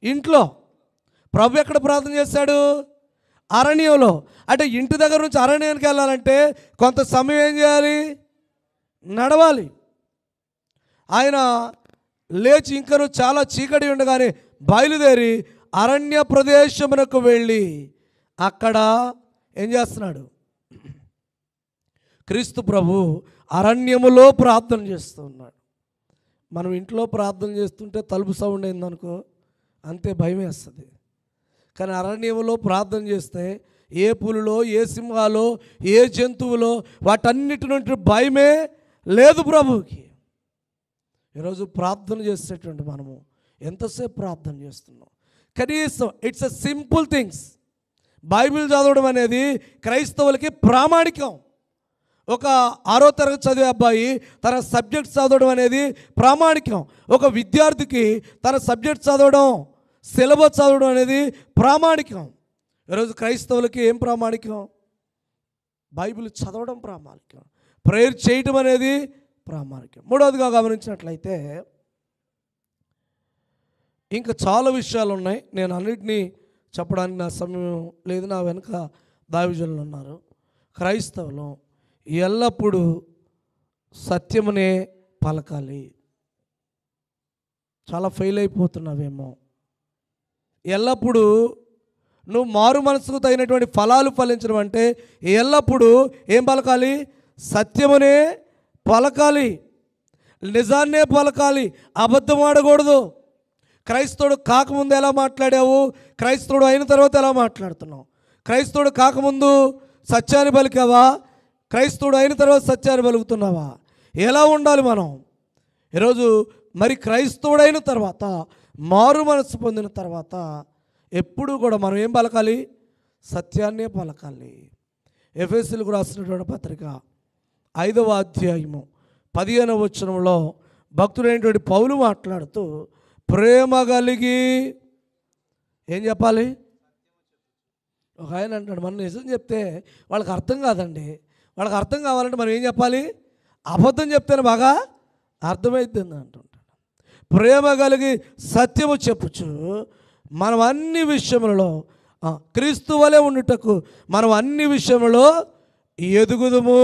ఇంట్లో. ప్రభు ఎక్కడ ప్రార్థన చేశాడు? అరణ్యంలో. అంటే ఇంటి దగ్గర నుంచి అరణ్యానికి వెళ్ళాలంటే కొంత సమయం ఏం చేయాలి? నడవాలి. ఆయన లేచి ఇంకను చాలా చీకటి ఉండగానే బయలుదేరి అరణ్య ప్రదేశమునకు వెళ్ళి అక్కడ ఏం చేస్తున్నాడు? క్రీస్తు ప్రభు అరణ్యములో ప్రార్థన చేస్తూ ఉన్నాడు. మనం ఇంట్లో ప్రార్థన చేస్తుంటే తలుపు సౌండ్ అయిందనుకో అంతే భయం వేస్తుంది. కానీ అరణ్యములో ప్రార్థన చేస్తే ఏ పులులో, ఏ సింహాలో, ఏ జంతువులో, వాటన్నిటి నుండి భయమే లేదు ప్రభువుకి. ఈరోజు ప్రార్థన చేసేటువంటి మనము ఎంతసేపు ప్రార్థన చేస్తున్నాం? కనీసం it's a simple things. Bible చదవడం అనేది క్రైస్తవులకి ప్రామాణికం. ఒక 6వ తరగతి చదివే అబ్బాయి తన సబ్జెక్ట్ చదవడం అనేది ప్రామాణికం. ఒక విద్యార్థికి తన సబ్జెక్ట్ చదవడం, సిలబస్ చదవడం అనేది ప్రామాణికం. ఈరోజు క్రైస్తవులకి ఏం ప్రామాణికం? బైబిల్ చదవడం ప్రామాణికం, ప్రేయర్ చేయటం అనేది ప్రామాణికం. మూడవదిగా గమనించినట్లయితే ఇంకా చాలా విషయాలు ఉన్నాయి. నేను అన్నిటినీ చెప్పడానికి నా సమయం లేదు. నా వెనుక దైవజనులు ఉన్నారు. క్రైస్తవులు ఎల్లప్పుడూ సత్యమునే పలకాలి. చాలా ఫెయిల్ అయిపోతున్నావేమో. ఎల్లప్పుడూ నువ్వు మారు మనసుకు తగినటువంటి ఫలాలు ఫలించడం అంటే ఎల్లప్పుడూ ఏం పలకాలి? సత్యమునే పలకాలి, నిజాన్నే పలకాలి, అబద్ధం ఆడకూడదు. క్రైస్తవుడు కాకముందు ఎలా మాట్లాడావు, క్రైస్తవుడు అయిన తర్వాత ఎలా మాట్లాడుతున్నావు? క్రైస్తవుడు కాకముందు సత్యాన్ని పలికావా, క్రైస్తవుడు అయిన తర్వాత సత్యాన్ని పలుకుతున్నావా? ఎలా ఉండాలి మనం? ఈరోజు మరి క్రైస్తవుడైన తర్వాత, మారు మనసు పొందిన తర్వాత ఎప్పుడూ కూడా మనం ఏం పలకాలి? సత్యాన్నే పలకాలి. ఎఫెసీయులకు రాసినటువంటి పత్రిక 5వ అధ్యాయము 15వ వచనంలో భక్తుడైనటువంటి పౌలు మాట్లాడుతూ ప్రేమ కలిగి ఏం చెప్పాలి? ఒక ఆయన అంటాడు, మనం నిజం చెప్తే వాళ్ళకి అర్థం కాదండి. వాళ్ళకి అర్థం కావాలంటే మనం ఏం చెప్పాలి? అబద్ధం చెప్తేనే బాగా అర్థమవుతుంది అంటుంటాడు. ప్రేమ కలిగి సత్యము చెప్పుచు మనం అన్ని విషయములలో క్రీస్తు వలె ఉండుటకు మనం అన్ని విషయములలో ఎదుగుదుము.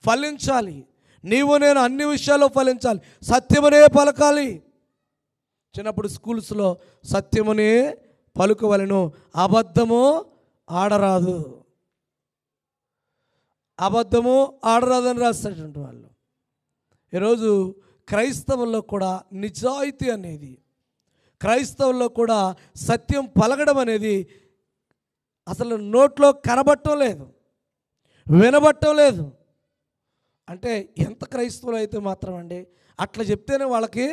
ఫలించాలి. నీవు నేను అన్ని విషయాల్లో ఫలించాలి. సత్యమునే పలకాలి. చిన్నప్పుడు స్కూల్స్లో సత్యమునే పలుకవలెను, అబద్ధము ఆడరాదు. అబద్ధము ఆడరాదని రాసేటువంటి వాళ్ళు. ఈరోజు క్రైస్తవుల్లో కూడా నిజాయితీ అనేది, క్రైస్తవుల్లో కూడా సత్యం పలకడం అనేది అసలు నోట్లో కనబట్టం లేదు, వినబట్టం లేదు. అంటే ఎంత క్రైస్తవులు అయితే మాత్రం అండి అట్లా చెప్తేనే వాళ్ళకి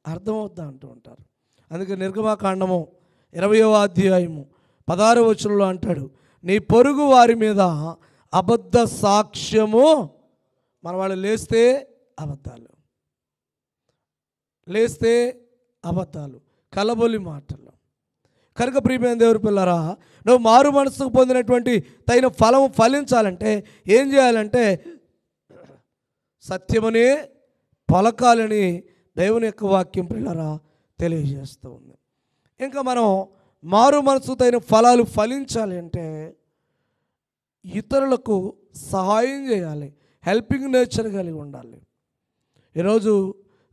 అర్థమవుద్దా అంటూ ఉంటారు. అందుకే నిర్గమాకాండము 20వ అధ్యాయము 16వ వచనంలో అంటాడు, నీ పొరుగు వారి మీద అబద్ధ సాక్ష్యము. మన వాళ్ళు లేస్తే అబద్ధాలు, కలబొలి మాటలు. కనుక ప్రియమైన దేవుని పిల్లరా, నువ్వు మారు మనసుకు పొందినటువంటి తగిన ఫలము ఫలించాలంటే ఏం చేయాలంటే సత్యమనే పలకాలని దేవుని యొక్క వాక్యం పిల్లరా తెలియజేస్తూ ఉంది. ఇంకా మనం మారు మనసు తగిన ఫలాలు ఫలించాలి అంటే ఇతరులకు సహాయం చేయాలి, హెల్పింగ్ నేచర్ కలిగి ఉండాలి. ఈరోజు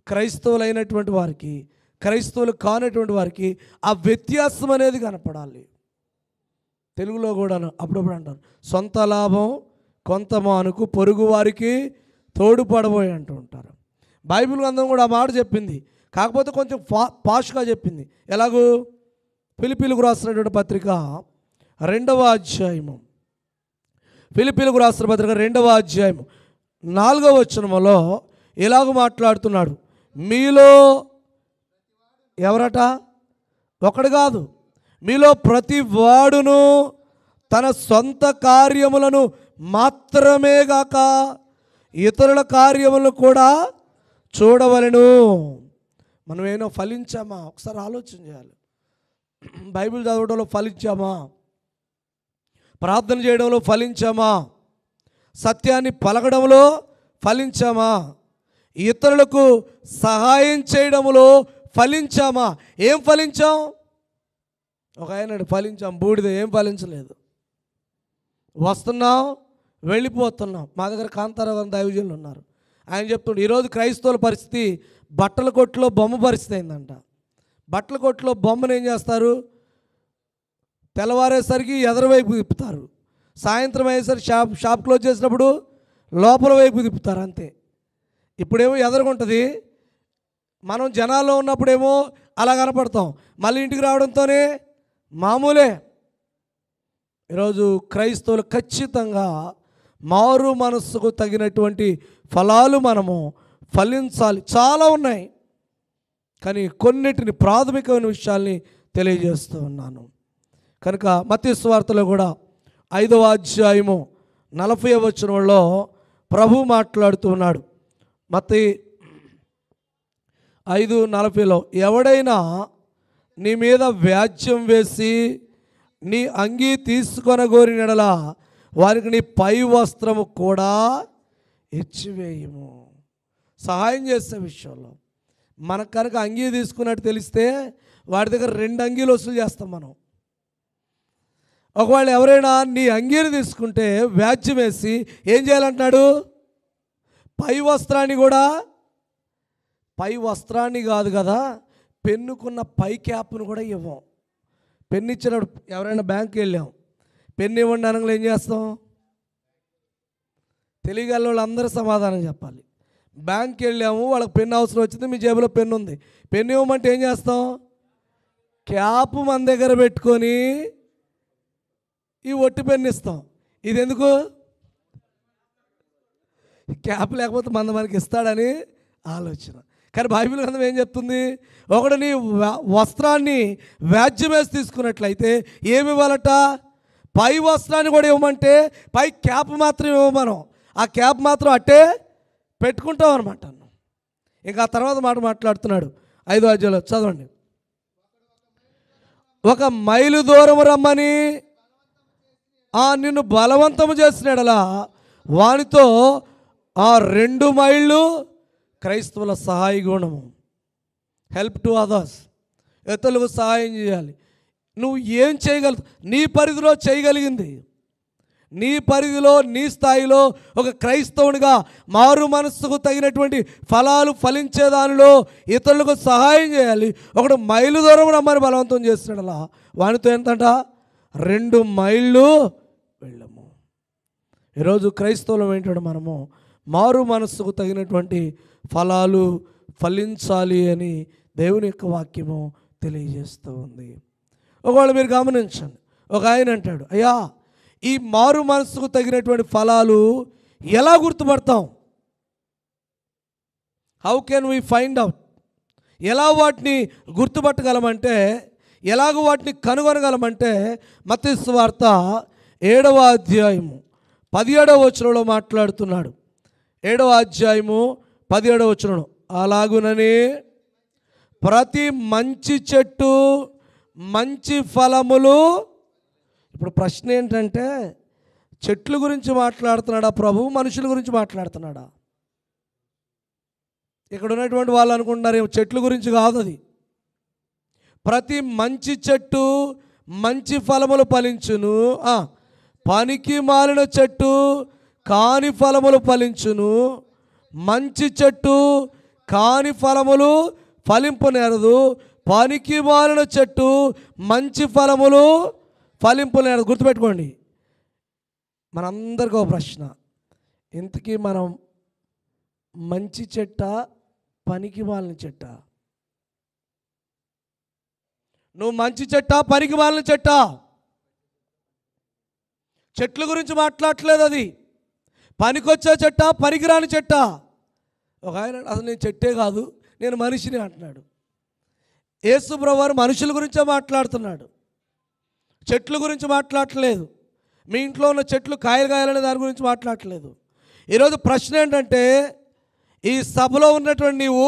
క్రైస్తవులైనటువంటి వారికి, క్రైస్తవులు కానటువంటి వారికి ఆ వ్యత్యాసం అనేది కనపడాలి. తెలుగులో కూడా అప్పుడప్పుడు అంటారు, సొంత లాభం కొంత మానుకు పొరుగు వారికి తోడుపడబోయి అంటూ ఉంటారు. బైబిల్ గ్రంథం కూడా ఆ మాట చెప్పింది, కాకపోతే కొంచెం పాష్గా చెప్పింది. ఎలాగూ ఫిలిప్పీలకు రాసినటువంటి పత్రిక 2వ అధ్యాయము, ఫిలిప్పీలకు రాసిన పత్రిక 2వ అధ్యాయము 4వ వచనములో ఇలాగ మాట్లాడుతున్నాడు. మీలో ఎవరట? ఒకడు కాదు, మీలో ప్రతి వాడును తన సొంత కార్యములను మాత్రమే గాక ఇతరుల కార్యములను కూడా చూడవలెను. మనం ఏమైనా ఫలించామా? ఒకసారి ఆలోచన చేయాలి. బైబిల్ చదవడంలో ఫలించామా? ప్రార్థన చేయడంలో ఫలించామా? సత్యాన్ని పలకడంలో ఫలించామా? ఇతరులకు సహాయం చేయడంలో ఫలించామా? ఏం ఫలించాం? ఒక ఆయన ఫలించాం, బూడిద. ఏం ఫలించలేదు. వస్తున్నాం, వెళ్ళిపోతున్నాం. మా దగ్గర కాంతారావు గారు దైవజనులు ఉన్నారు. ఆయన చెప్తుండే, ఈరోజు క్రైస్తవుల పరిస్థితి బట్టల కొట్టులో బొమ్మ పరిస్థితి అయిందంట. బట్టల కొట్టులో బొమ్మను ఏం చేస్తారు? తెల్లవారేసరికి ఎదరవైపు తిప్పుతారు, సాయంత్రం అయ్యేసరికి షాప్ క్లోజ్ చేసినప్పుడు లోపల వైపు తిప్పుతారు, అంతే. ఇప్పుడేమో ఎదరుగుంటుంది. మనం జనాల్లో ఉన్నప్పుడేమో అలా కనపడతాం, మళ్ళీ ఇంటికి రావడంతోనే మామూలే. ఈరోజు క్రైస్తవులు ఖచ్చితంగా మారు మనస్సుకు తగినటువంటి ఫలాలు మనము ఫలించాలి. చాలా ఉన్నాయి, కానీ కొన్నిటిని ప్రాథమికమైన విషయాల్ని తెలియజేస్తూ ఉన్నాను. కనుక మత్తయి సువార్తలో కూడా 5వ అధ్యాయము 40వ వచనంలో ప్రభు మాట్లాడుతూ ఉన్నాడు. మత్తయి 5:40లో, ఎవడైనా నీ మీద వ్యాజ్యం వేసి నీ అంగీ తీసుకొనగోరినడలా వారికి నీ పై వస్త్రము కూడా ఇచ్చివేయము. సహాయం చేసే విషయంలో మనకు కనుక అంగీ తీసుకున్నట్టు తెలిస్తే వాడి దగ్గర 2 అంగీలు వసూలు చేస్తాం మనం. ఒకవేళ ఎవరైనా నీ అంగీని తీసుకుంటే వ్యాజ్యం వేసి ఏం చేయాలంటున్నాడు? పై వస్త్రాన్ని కూడా, పై వస్త్రాన్ని కాదు కదా, పెన్నుకున్న పై క్యాప్ను కూడా ఇవ్వం. పెన్ను ఇచ్చినప్పుడు ఎవరైనా బ్యాంక్కి వెళ్ళాం, పెన్ను ఇవ్వండి అనగా ఏం చేస్తాం? తెలియగల వాళ్ళు అందరూ సమాధానం చెప్పాలి. బ్యాంక్కి వెళ్ళాము, వాళ్ళకి పెన్ను అవసరం వచ్చింది, మీ జేబులో పెన్ను ఉంది, పెన్ను ఇవ్వమంటే ఏం చేస్తాం? క్యాప్ మన దగ్గర పెట్టుకొని ఈ ఒట్టి పెన్ను ఇస్తాం. ఇది ఎందుకు? క్యాప్ లేకపోతే మనకి ఇస్తాడని ఆలోచన. కానీ బైబిల్ గ్రంథం ఏం చెప్తుంది? ఒకడు నీ వస్త్రాన్ని వ్యాజ్యం వేసి తీసుకున్నట్లయితే ఏమి ఇవ్వాలట? పై వస్త్రాన్ని కూడా ఇవ్వమంటే పై క్యాప్ మాత్రం ఇవ్వమనం. ఆ క్యాప్ మాత్రం అట్టే పెట్టుకుంటాం అనమాట. ఇంకా ఆ తర్వాత మాట మాట్లాడుతున్నాడు 5వ అధ్యాయంలో, చదవండి. ఒక మైలు దూరం రమ్మని నిన్ను బలవంతము చేసినాడలా వానితో 2 మైళ్ళు క్రైస్తవుల సహాయ గుణము. Help to others. ఇతరులకు సహాయం చేయాలి. నువ్వు ఏం చేయగలవు? నీ పరిధిలో చేయగలిగింది, నీ పరిధిలో, నీ స్థాయిలో ఒక క్రైస్తవునిగా మారు మనస్సుకు తగినటువంటి ఫలాలు ఫలించే దానిలో ఇతరులకు సహాయం చేయాలి. ఒకడు మైలు దూరం రమ్మని బలవంతం చేస్తున్నాడు. అలా వానితో ఎంతంట? 2 మైళ్ళు వెళ్ళము. ఈరోజు క్రైస్తవులం ఏంటంటే మనము మారు మనస్సుకు తగినటువంటి ఫలాలు ఫలించాలి అని దేవుని యొక్క వాక్యము తెలియజేస్తూ ఉంది. ఒకవేళ మీరు గమనించండి, ఒక ఆయన అంటాడు, అయ్యా ఈ మారు మనస్సుకు తగినటువంటి ఫలాలు ఎలా గుర్తుపడతాం? How can we find out? ఎలా వాటిని గుర్తుపట్టగలమంటే, ఎలాగ వాటిని కనుగొనగలమంటే మత్తయి సువార్త 7వ అధ్యాయము 17వ వచనంలో మాట్లాడుతున్నాడు. 7వ అధ్యాయము 17వ వచనం, అలాగునని ప్రతి మంచి చెట్టు మంచి ఫలములు. ఇప్పుడు ప్రశ్న ఏంటంటే, చెట్ల గురించి మాట్లాడుతున్నాడా ప్రభు? మనుషుల గురించి మాట్లాడుతున్నాడా? ఇక్కడ ఉన్నటువంటి వాళ్ళు అనుకుంటున్నారు చెట్ల గురించి కాదు అది. ప్రతి మంచి చెట్టు మంచి ఫలములు ఫలించును, పనికి మాలిన చెట్టు కాని ఫలములు ఫలించును. మంచి చెట్టు కాని ఫలములు ఫలింపునేరదు, పనికి మాలిన చెట్టు మంచి ఫలములు ఫలింపునేరదు. గుర్తుపెట్టుకోండి. మనందరికీ ఒక ప్రశ్న, ఇంతకీ మనం మంచి చెట్ట పనికి మాలిన చెట్ట? నువ్వు మంచి చెట్ట పనికి మాలిన చెట్ట? చెట్ల గురించి మాట్లాడట్లేదు, అది పనికొచ్చే చెట్ట, పనికిరాని చెట్ట? ఒక ఆయన అసలు నేను చెట్టే కాదు, నేను మనిషిని అంటున్నాడు. యేసు ప్రభువారు మనుషుల గురించే మాట్లాడుతున్నాడు, చెట్ల గురించి మాట్లాడట్లేదు. మీ ఇంట్లో ఉన్న చెట్లు కాయలు కాయాలనే దాని గురించి మాట్లాడట్లేదు. ఈరోజు ప్రశ్న ఏంటంటే, ఈ సభలో ఉన్నటువంటి నీవు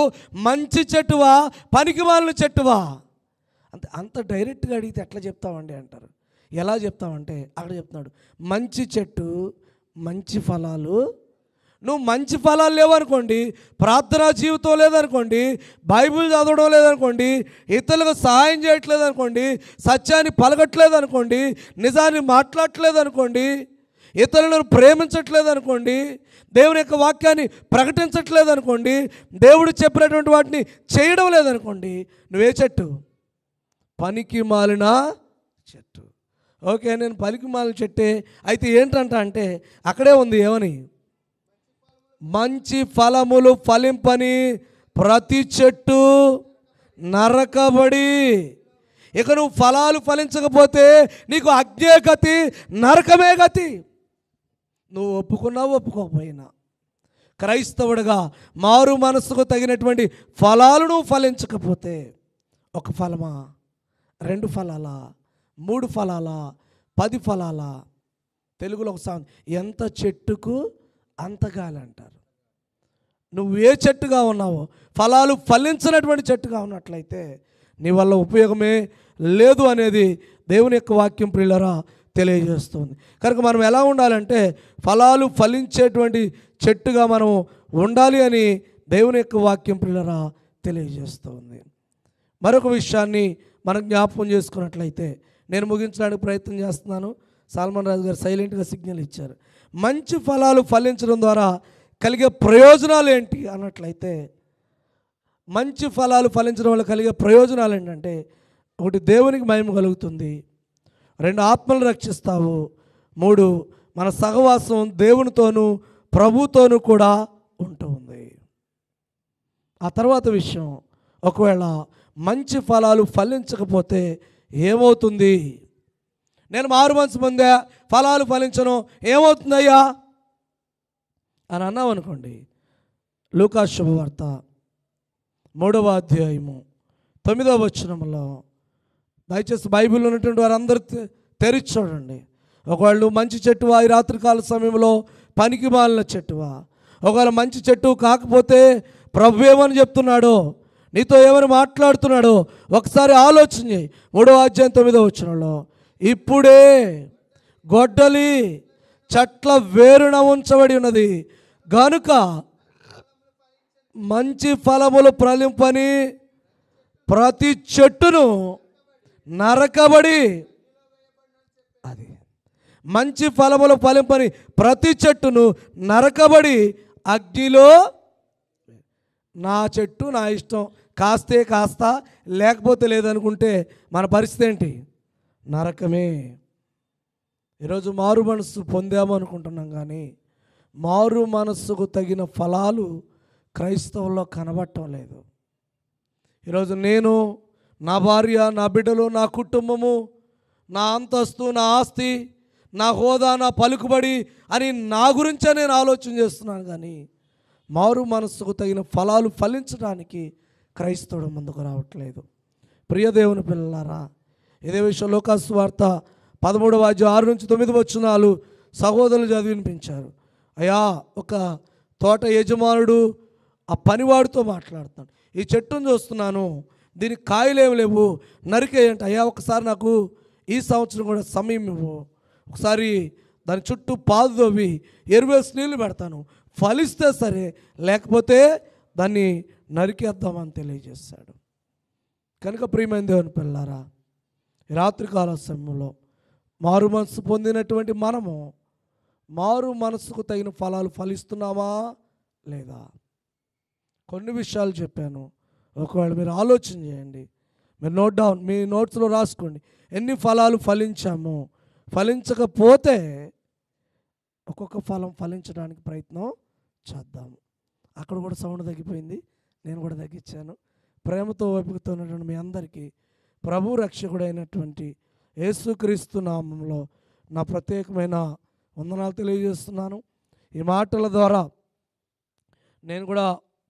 మంచి చెట్టువా, పనికిమాలిన చెట్టువా? అంత డైరెక్ట్గా అడిగితే ఎట్లా చెప్తామండి అంటారు. ఎలా చెప్తామంటే అక్కడ చెప్తున్నాడు, మంచి చెట్టు మంచి ఫలాలు. నువ్వు మంచి ఫలాలు లేవనుకోండి, ప్రార్థనా జీవితం లేదనుకోండి, బైబిల్ చదవడం లేదనుకోండి, ఇతరులకు సహాయం చేయట్లేదు అనుకోండి, సత్యాన్ని పలకట్లేదు అనుకోండి, నిజాన్ని మాట్లాడట్లేదు అనుకోండి, ఇతరులను ప్రేమించట్లేదు అనుకోండి, దేవుని యొక్క వాక్యాన్ని ప్రకటించట్లేదు అనుకోండి, దేవుడు చెప్పినటువంటి వాటిని చేయడం లేదనుకోండి, నువ్వే చెట్టు? పనికి మాలిన చెట్టు. ఓకే, నేను పనికి మాలిన చెట్టే. అయితే ఏంటంట అంటే అక్కడే ఉంది, ఏమని? మంచి ఫలములు ఫలింపని ప్రతి చెట్టు నరకబడి. ఇక నువ్వు ఫలాలు ఫలించకపోతే నీకు అగ్నే గతి, నరకమే గతి. నువ్వు ఒప్పుకున్నా ఒప్పుకోకపోయినా క్రైస్తవుడిగా మారు మనసుకు తగినటువంటి ఫలాలు నువ్వు ఫలించకపోతే, ఒక ఫలమా, 2 ఫలాలా, 3 ఫలాలా, 10 ఫలాలా? తెలుగులో ఒక సాంగ్, ఎంత చెట్టుకు అంత గాలి అంటారు. నువ్వు ఏ చెట్టుగా ఉన్నావో, ఫలాలు ఫలించినటువంటి చెట్టుగా ఉన్నట్లయితే నీ వల్ల ఉపయోగమే లేదు అనేది దేవుని యొక్క వాక్యం ప్రియులరా తెలియజేస్తుంది. కనుక మనం ఎలా ఉండాలంటే ఫలాలు ఫలించేటువంటి చెట్టుగా మనం ఉండాలి అని దేవుని యొక్క వాక్యం ప్రియులరా తెలియజేస్తుంది. మరొక విషయాన్ని మనం జ్ఞాపకం చేసుకున్నట్లయితే, నేను ముగించడానికి ప్రయత్నం చేస్తున్నాను. సాల్మన్ రాజు గారు సైలెంట్గా సిగ్నల్ ఇచ్చారు. మంచి ఫలాలు ఫలించడం ద్వారా కలిగే ప్రయోజనాలు ఏంటి అన్నట్లయితే, మంచి ఫలాలు ఫలించడం వల్ల కలిగే ప్రయోజనాలు ఏంటంటే, 1 దేవునికి మహిమ కలుగుతుంది, 2 ఆత్మలు రక్షిస్తావు, 3 మన సహవాసం దేవునితోనూ ప్రభుతోనూ కూడా ఉంటుంది. ఆ తర్వాత విషయం, ఒకవేళ మంచి ఫలాలు ఫలించకపోతే ఏమవుతుంది? నేను మారు మనసు పొందా, ఫలాలు ఫలించను, ఏమవుతుందయ్యా అని అన్నావు అనుకోండి, లూకా శుభవార్త 3వ అధ్యాయము 9వ వచనంలో, దయచేసి బైబిల్లో ఉన్నటువంటి వారందరూ తెరిచి చూడండి. ఒకవేళ మంచి చెట్టువా, ఈ రాత్రికాల సమయంలో పనికి మాలిన చెట్టువా? ఒకవేళ మంచి చెట్టు కాకపోతే ప్రభు ఏమని చెప్తున్నాడో, నీతో ఏమని మాట్లాడుతున్నాడో ఒకసారి ఆలోచన చేయి. 3వ అధ్యాయం 9వ వచనంలో, ఇప్పుడే గొడ్డలి చెట్ల వేరున ఉంచబడి ఉన్నది గనుక మంచి ఫలములు ఫలింపని ప్రతి చెట్టును నరకబడి, అది మంచి ఫలములు ఫలింపని ప్రతి చెట్టును నరకబడి అగ్నిలో, నా చెట్టు నా ఇష్టం, కాస్తే కాస్తా లేకపోతే లేదనుకుంటే మన పరిస్థితి ఏంటి? నరకమే. ఈరోజు మారు మనస్సు పొందాము అనుకుంటున్నాం, కానీ మారు మనస్సుకు తగిన ఫలాలు క్రైస్తవుల్లో కనబడటం లేదు. ఈరోజు నేను, నా భార్య, నా బిడ్డలు, నా కుటుంబము, నా అంతస్తు, నా ఆస్తి, నా హోదా, నా పలుకుబడి అని నా గురించే నేను ఆలోచన చేస్తున్నాను, కానీ మారు మనస్సుకు తగిన ఫలాలు ఫలించడానికి క్రైస్తవుడు ముందుకు రావట్లేదు. ప్రియ దేవుని పిల్లలారా, ఇదే విషయం లూకా సువార్త 13వ అధ్యాయం 6 నుంచి 9 వచనాలు సహోదరులు చదివి వినిపించారు. అయ్యా, ఒక తోట యజమానుడు ఆ పనివాడితో మాట్లాడుతున్నాడు, ఈ చెట్టును చూస్తున్నాను, దీనికి కాయలేమి లేవు, నరికేయంట. అయ్యా, ఒకసారి నాకు ఈ సంవత్సరం కూడా సమయం ఇవ్వు, ఒకసారి దాని చుట్టూ పాదు తవ్వి ఎరువేసి నీళ్ళు పెడతాను, ఫలిస్తే సరే, లేకపోతే దాన్ని నరికేద్దామని తెలియజేశాడు. కనుక ప్రియమైన దేవుని పిల్లారా, రాత్రికాల సమయంలో మారు మనసు పొందినటువంటి మనము మారు మనసుకు తగిన ఫలాలు ఫలిస్తున్నామా లేదా? కొన్ని విషయాలు చెప్పాను, ఒకవేళ మీరు ఆలోచన చేయండి, మీరు నోట్ డౌన్, మీ నోట్స్లో రాసుకోండి. ఎన్ని ఫలాలు ఫలించాము, ఫలించకపోతే ఒక్కొక్క ఫలం ఫలించడానికి ప్రయత్నం చేద్దాము. అక్కడ కూడా సౌండ్ తగ్గిపోయింది, నేను కూడా తగ్గించాను. ప్రేమతో ఓపికతో ఉన్నటువంటి మీ అందరికీ ప్రభు రక్షకుడైనటువంటి యేసుక్రీస్తు నామంలో నా ప్రత్యేకమైన వందనాలు తెలియజేస్తున్నాను. ఈ మాటల ద్వారా నేను కూడా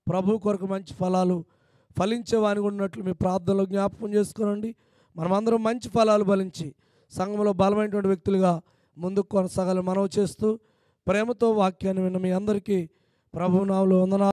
ప్రభు కొరకు మంచి ఫలాలు ఫలించేవాని ఉన్నట్లు మీ ప్రార్థనలో జ్ఞాపకం చేసుకోనండి. మనమందరం మంచి ఫలాలు ఫలించి సంఘంలో బలమైనటువంటి వ్యక్తులుగా ముందుకు కొనసాగాలని మనవి చేస్తూ ప్రేమతో వాక్యాన్ని విన్న మీ అందరికీ ప్రభువు నామములో వందనాలు.